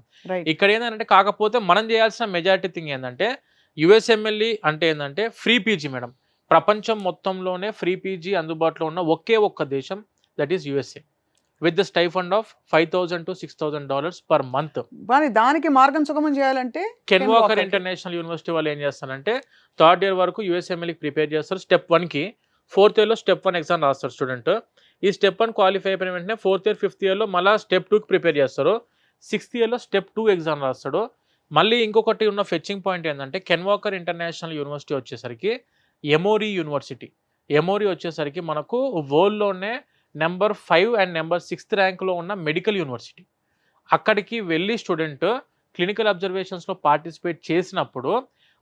ఇక్కడ ఏంటంటే కాకపోతే మనం చేయాల్సిన మెజారిటీ థింగ్ ఏంటంటే యుఎస్ఎంఎల్ఈ అంటే ఏంటంటే ఫ్రీ పీజీ మేడం. ప్రపంచం మొత్తంలోనే ఫ్రీ పీజీ అందుబాటులో ఉన్న ఒకే ఒక్క దేశం, that is USA, with the stipend of $5,000 to $6,000 per month. దానికి మార్గం సుగమం చేయాలంటే కెన్ వాకర్ ఇంటర్నేషనల్ యూనివర్సిటీ వాళ్ళు ఏం చేస్తారంటే 3rd ఇయర్ వరకు యుఎస్ఎంఎల్ఈకి ప్రిపేర్ చేస్తారు. స్టెప్ 1కి 4th ఇయర్లో స్టెప్ 1 ఎగ్జామ్ రాస్తారు స్టూడెంట్. ఈ స్టెప్ 1 క్వాలిఫై అయిపోయిన వెంటనే 4th ఇయర్ 5th ఇయర్లో మళ్ళీ స్టెప్ 2కి ప్రిపేర్ చేస్తారు. 6th ఇయర్లో స్టెప్ 2 ఎగ్జామ్ రాస్తాడు. మళ్ళీ ఇంకొకటి ఉన్న ఫెచ్చింగ్ పాయింట్ ఏంటంటే కెన్ వాకర్ ఇంటర్నేషనల్ యూనివర్సిటీ వచ్చేసరికి ఎమోరీ యూనివర్సిటీ. ఎమోరీ వచ్చేసరికి మనకు వరల్డ్లోనే నెంబర్ 5 అండ్ నెంబర్ 6th ర్యాంక్లో ఉన్న మెడికల్ యూనివర్సిటీ. అక్కడికి వెళ్ళి స్టూడెంట్ క్లినికల్ అబ్జర్వేషన్స్లో పార్టిసిపేట్ చేసినప్పుడు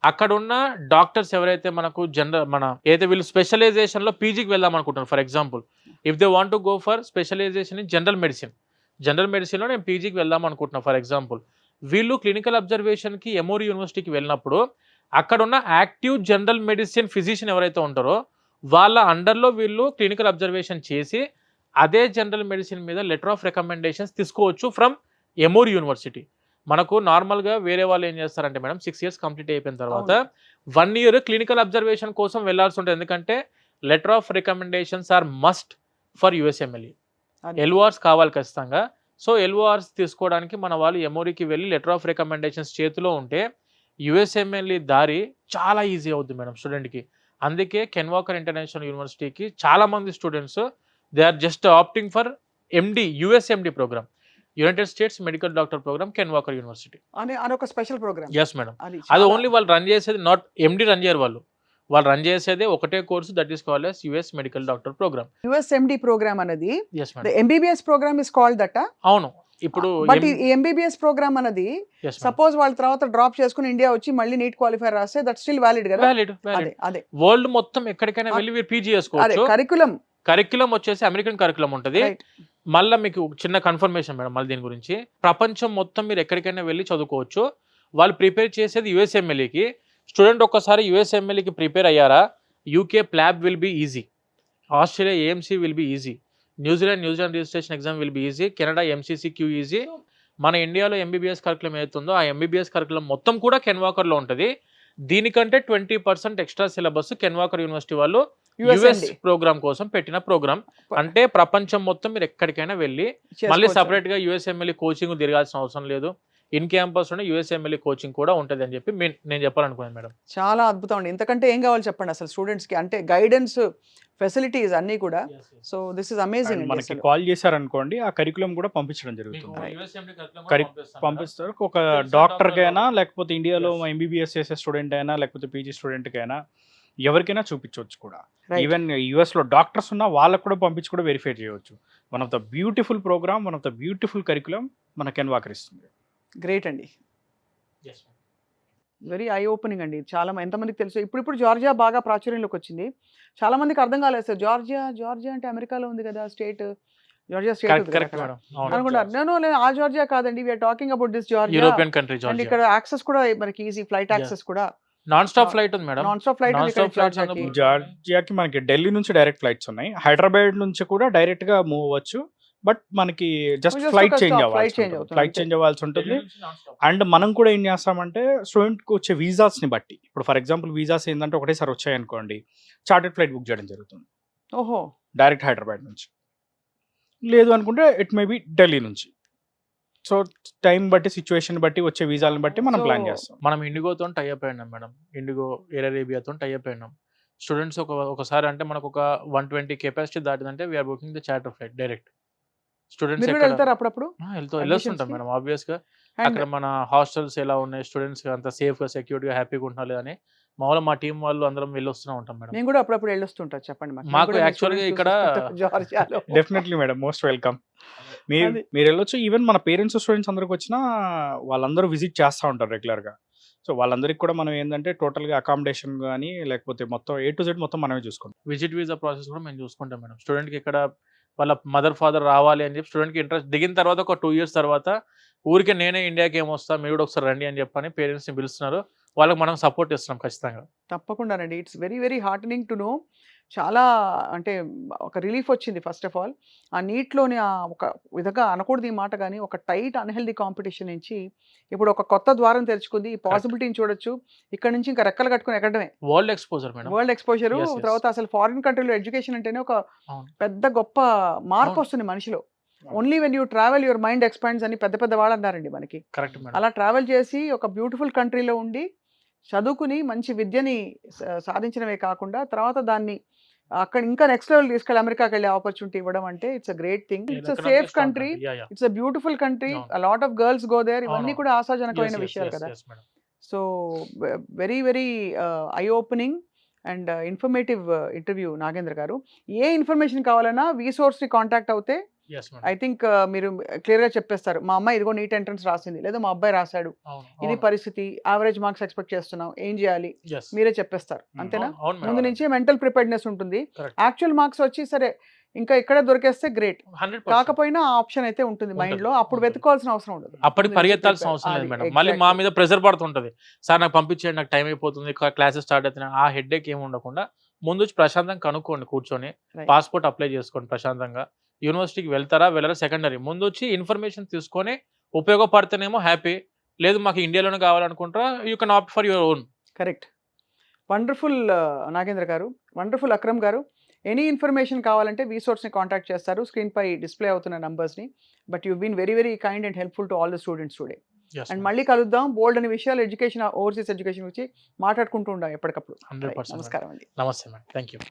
అక్కడున్న డాక్టర్స్ ఎవరైతే మనకు ఏదైతే వీళ్ళు స్పెషలైజేషన్లో పీజీకి వెళ్దాం అనుకుంటున్నారు. For example if they want to go for specialization in general మెడిసిన్లో నేను పీజీకి వెళ్దాం అనుకుంటున్నాను ఫర్ ఎగ్జాంపుల్. వీళ్ళు క్లినికల్ అబ్జర్వేషన్కి ఎమోరీ యూనివర్సిటీకి వెళ్ళినప్పుడు అక్కడున్న యాక్టివ్ జనరల్ మెడిసిన్ ఫిజిషియన్ ఎవరైతే ఉంటారో వాళ్ళ అండర్లో వీళ్ళు క్లినికల్ అబ్జర్వేషన్ చేసి అదే జనరల్ మెడిసిన్ మీద లెటర్ ఆఫ్ రికమెండేషన్స్ తీసుకోవచ్చు ఫ్రమ్ ఎమోరీ యూనివర్సిటీ. మనకు నార్మల్గా వేరే వాళ్ళు ఏం చేస్తారంటే మేడం 6 years కంప్లీట్ అయిపోయిన తర్వాత 1 year క్లినికల్ అబ్జర్వేషన్ కోసం వెళ్లాల్సి ఉంటుంది. ఎందుకంటే letter of recommendations are must for USMLE. LORs కావాలి ఖచ్చితంగా. సో ఎల్ఓఆర్స్ తీసుకోవడానికి మన వాళ్ళు ఎమోరీకి వెళ్ళి లెటర్ ఆఫ్ రికమెండేషన్స్ చేతిలో ఉంటే యుఎస్ఎంఎల్ఈ దారి చాలా ఈజీ అవుతుంది మేడం స్టూడెంట్కి. అందుకే కెన్ వాకర్ ఇంటర్నేషనల్ యూనివర్సిటీకి చాలా మంది students they are just opting for MD, USMD program, United States medical doctor program, Ken Walker University అని ఒక స్పెషల్ ప్రోగ్రామ్. Yes madam. అది ఓన్లీ వాళ్ళు రన్ చేసేది, నాట్ ఎండి రన్ చేయరు వాళ్ళు రన్ చేసేదే ఒకటే course, that is called as US medical doctor program. USMD program అనేది yes madam. MBBS program is called that. అవును, ఇప్పుడు బట్ ఈ ఎంబీబీఎస్ ప్రోగ్రామ్ అన్నది సపోజ్ వాళ్ళ తర్వాత డ్రాప్ చేసుకుని ఇండియా వచ్చి మళ్ళీ నీట్ క్వాలిఫైర్ రాస్తే దట్ స్టిల్ వ్యాలిడ్ కదా? వ్యాలిడ్ అదే అదే వరల్డ్ మొత్తం ఎక్కడికైనా వెళ్ళి మీరు పీజీ అదే చేసుకోవచ్చు. కరిక్యులం వచ్చేసి అమెరికన్ కరిక్యులం ఉంటుంది. మళ్ళీ మీకు చిన్న కన్ఫర్మేషన్ మేడం మళ్ళీ దీని గురించి, ప్రపంచం మొత్తం మీరు ఎక్కడికైనా వెళ్ళి చదువుకోవచ్చు. వాళ్ళు ప్రిపేర్ చేసేది యుఎస్ఎంఎల్ఈకి. స్టూడెంట్ ఒక్కసారి యుఎస్ఎంఎల్ఈకి ప్రిపేర్ అయ్యారా, UK PLAB will be easy, Australia AMC will be easy, New Zealand registration exam will be easy, Canada MCCQ easy. మన ఇండియాలో ఎంబీబీఎస్ కరికులం ఏతుందో ఆ ఎంబీబీఎస్ కరికులం మొత్తం కూడా కెన్వాకర్లో ఉంటుంది. దీనికంటే 20% ఎక్స్ట్రా సిలబస్ కెన్వాకర్ యూనివర్సిటీ వాళ్ళు యుఎస్ ప్రోగ్రామ్ కోసం పెట్టిన ప్రోగ్రామ్. అంటే ప్రపంచం మొత్తం మీరు ఎక్కడికైనా వెళ్ళి మళ్ళీ సపరేట్ గా యుఎస్ఎంఎల్ఈ కోచింగ్ తిరగాల్సిన అవసరం లేదు. ఇన్ క్యాంపస్ లోనే యుఎస్ఎంఎల్ఈ కోచింగ్ కూడా ఉంటుంది అని చెప్పి నేను చెప్పాలనుకున్నాను మేడం. చాలా అద్భుతం అండి. ఇంతకంటే ఏం కావాలి చెప్పండి అసలు స్టూడెంట్స్ కి, అంటే గైడెన్స్ ఫెసిలిటీస్ అన్నీ కూడా. So this is amazing. మనకి కాల్ చేశారనుకోండి ఆ కరికులం కూడా పంపించడం జరుగుతుంది. పంపిస్తారు. ఒక డాక్టర్ కైనా లేకపోతే ఇండియాలో ఎంబీబీఎస్ చేసే స్టూడెంట్ అయినా లేకపోతే పీజీ స్టూడెంట్ కైనా ఎవరికైనా చూపించవచ్చు కూడా. ఈవెన్ యుఎస్ లో డాక్టర్స్ ఉన్నా వాళ్ళకు కూడా పంపించి కూడా వెరిఫై చేయవచ్చు. One of the beautiful program, one of the beautiful curriculum మన కెన్వాకర్ ఇస్తుంది. గ్రేట్ అండి, వెరీ ఐ ఓపెనింగ్ అండి. చాలా ఎంతమందికి తెలుసు. ఇప్పుడు జార్జియా బాగా ప్రాచుర్యంలోకి వచ్చింది. చాలా మందికి అర్థం కాలేదు సార్, జార్జియా అంటే అమెరికాలో ఉంది కదా స్టేట్, జార్జియా స్టేట్ అనుకుంటారు. నేను ఆ జార్జియా కాదండి, we are talking about this Georgia, European country. And ఇక్కడ యాక్సెస్ కూడా మనకి ఈజీ, ఫ్లైట్ యాక్సెస్ కూడా నాన్ స్టాప్ ఫ్లైట్ ఉంది మేడం. నాన్ స్టాప్ ఫ్లైట్ జార్జియాకి మనకి ఢిల్లీ నుంచి డైరెక్ట్ ఫ్లైట్స్ ఉన్నాయి. హైదరాబాద్ నుంచి కూడా డైరెక్ట్ గా మూవ్ అవ్వచ్చు. బట్ మనకి జస్ట్ ఫ్లైట్ చేంజ్ అవ్వాల్సి ఉంటుంది. అండ్ మనం కూడా ఏం చేస్తామంటే స్టూడెంట్ కి వచ్చే వీసాస్ ని బట్టి, ఇప్పుడు ఫర్ ఎగ్జాంపుల్ వీసాస్ ఏంటంటే ఒకటేసారి వచ్చాయి అనుకోండి, చార్టెడ్ ఫ్లైట్ బుక్ చేయడం జరుగుతుంది. ఓహో, డైరెక్ట్ హైదరాబాద్ నుంచి. లేదు అనుకుంటే ఇట్ మే బి ఢిల్లీ నుంచి. సో టైం బట్టి, సిచ్యువేషన్ బట్టి, వచ్చే వీసాలను బట్టి మనం ప్లాన్ చేస్తాం. మనం ఇండిగోతో టైఅప్ అయినాం మేడం, ఇండిగో ఎయిర్ అరేబియాతో టైఅప్ అయినాం. స్టూడెంట్స్ ఒకసారి అంటే మనకు ఒక 120 కెపాసిటీ దాటిందంటే we are booking the charter flight direct. Students వెళ్తారు అప్పుడప్పుడు, వెళ్ళొస్తుంటాం మేడం. ఆబ్వియస్ గా అక్కడ మన హాస్టల్స్ ఎలా ఉన్నాయి, స్టూడెంట్స్ అంత సేఫ్ గా సెక్యూర్ గా హ్యాపీగా ఉంటున్నారు లేదని మామూలుగా మా టీం వాళ్ళు అందరం వెళ్ళొస్తూనే ఉంటాం మేడం. నేను కూడా అప్పుడప్పుడు వెళ్ళొస్తుంటా. చెప్పండి మాకు యాక్చువల్గా ఇక్కడ డెఫినెట్లీ మేడం, మోస్ట్ వెల్కమ్. మీరు వెళ్ళొచ్చు. ఈవెన్ మన పేరెంట్స్ స్టూడెంట్స్ అందరికి వచ్చినా వాళ్ళందరూ విజిట్ చేస్తూ ఉంటారు రెగ్యులర్గా. సో వాళ్ళందరికీ కూడా మనం ఏంటంటే టోటల్గా అకామిడేషన్ కానీ లేకపోతే మొత్తం A to Z మొత్తం మనమే చూసుకుంటాం. విజిట్ వీసా ప్రాసెస్ కూడా మేము చూసుకుంటాం మేడం. స్టూడెంట్కి ఇక్కడ వాళ్ళ మదర్ ఫాదర్ రావాలి అని చెప్పి స్టూడెంట్కి ఇంట్రెస్ట్ దిగిన తర్వాత ఒక 2 years తర్వాత ఊరికే నేనే ఇండియాకి ఏమొస్తా, మీరు కూడా ఒకసారి రండి అని చెప్పని పేరెంట్స్ని పిలుస్తున్నారు. వాళ్ళకి మనం సపోర్ట్ ఇస్తున్నాం ఖచ్చితంగా. తప్పకుండానండి. It's very very heartening to know. చాలా అంటే ఒక రిలీఫ్ వచ్చింది. ఫస్ట్ ఆఫ్ ఆల్ ఆ నీట్లోని ఒక విధంగా అనకూడదు ఈ మాట, కానీ ఒక టైట్ అన్హెల్దీ కాంపిటీషన్ నుంచి ఇప్పుడు ఒక కొత్త ద్వారం తెరుచుకుంది. ఈ పాసిబిలిటీని చూడొచ్చు. ఇక్కడ నుంచి ఇంకా రెక్కలు కట్టుకుని ఎక్కడమే world exposure madam. World exposure. తర్వాత అసలు ఫారిన్ కంట్రీలో ఎడ్యుకేషన్ అంటేనే ఒక పెద్ద గొప్ప మార్పు వస్తుంది మనిషిలో. Only when you travel your mind expands అని పెద్ద పెద్ద వాళ్ళు అన్నారండి మనకి. Correct madam. అలా ట్రావెల్ చేసి ఒక బ్యూటిఫుల్ కంట్రీలో ఉండి చదువుకుని మంచి విద్యని సాధించడమే కాకుండా తర్వాత దాన్ని అక్కడ ఇంకా నెక్స్ట్ లెవెల్ తీసుకెళ్ళి అమెరికాకి వెళ్ళే ఆపర్చునిటీ ఇవ్వడం అంటే it's a great thing. It's a safe country, it's a beautiful country, a lot of girls go there. ఇవన్నీ కూడా ఆశాజనకమైన విషయాలు కదా. So very very eye opening and informative interview Nagendra గారు. ఏ ఇన్ఫర్మేషన్ కావాలన్నా వీసోర్స్ని కాంటాక్ట్ అవుతే ఐ థింక్ మీరు క్లియర్గా చెప్పేస్తారు. మా అమ్మాయి ఇదిగో నీట్ ఎంట్రన్స్ రాసింది, లేదా మా అబ్బాయి రాశాడు, ఇది పరిస్థితి, యావరేజ్ మార్క్స్ ఎక్స్పెక్ట్ చేస్తున్నాం, ఏం చేయాలి, మీరే చెప్పేస్తారు. అంతేనా? ముందు నుంచే మెంటల్ ప్రిపేర్డ్నెస్ ఉంటుంది. యాక్చువల్ మార్క్స్ వచ్చి సరే ఇంకా ఇక్కడే దొరికేస్తే గ్రేట్, కాకపోయినా ఆ ఆప్షన్ అయితే ఉంటుంది మైండ్ లో. అప్పుడు వెతుకోవాల్సిన అవసరం ఉండదు, అప్పటికి పరిగెత్తాల్సిన అవసరం లేదు మేడం. మళ్ళీ మా మీద ప్రెషర్ పడుతుంటది, సార్ నాకు పంపించేయండి, నాకు టైం అయిపోతుంది, క్లాసెస్ స్టార్ట్ అవుతున్నాయి. ఆ హెడ్ఏక్ ఏమి ఉండకుండా ముందు ప్రశాంతంగా కనుక్కోండి, కూర్చొని పాస్పోర్ట్ అప్లై చేసుకోండి ప్రశాంతంగా. యూనివర్సిటీకి వెళ్తారా వెళ్ళరా సెకండరీ, ముందు వచ్చి ఇన్ఫర్మేషన్ తీసుకొని ఉపయోగపడితేనేమో హ్యాపీ, లేదు మాకు ఇండియాలోనే కావాలనుకుంటారా you can opt for your own. Correct. Wonderful Nagendra garu, wonderful Akram garu. Any information కావాలంటే వీసోర్స్ని కాంటాక్ట్ చేస్తారు, స్క్రీన్ పై డిస్ప్లే అవుతున్న నంబర్స్ని. But you been very very kind and helpful to all the students today. అండ్ మళ్ళీ కలుద్దాం. బోల్డ్ అనే విషయాలు ఎడ్యుకేషన్, ఓవర్సీస్ ఎడ్యుకేషన్ గురించి మాట్లాడుకుంటూ ఉండాం ఎప్పటికప్పుడు. 100%. నమస్కారం అండి. నమస్తే మేడం, థ్యాంక్ యూ.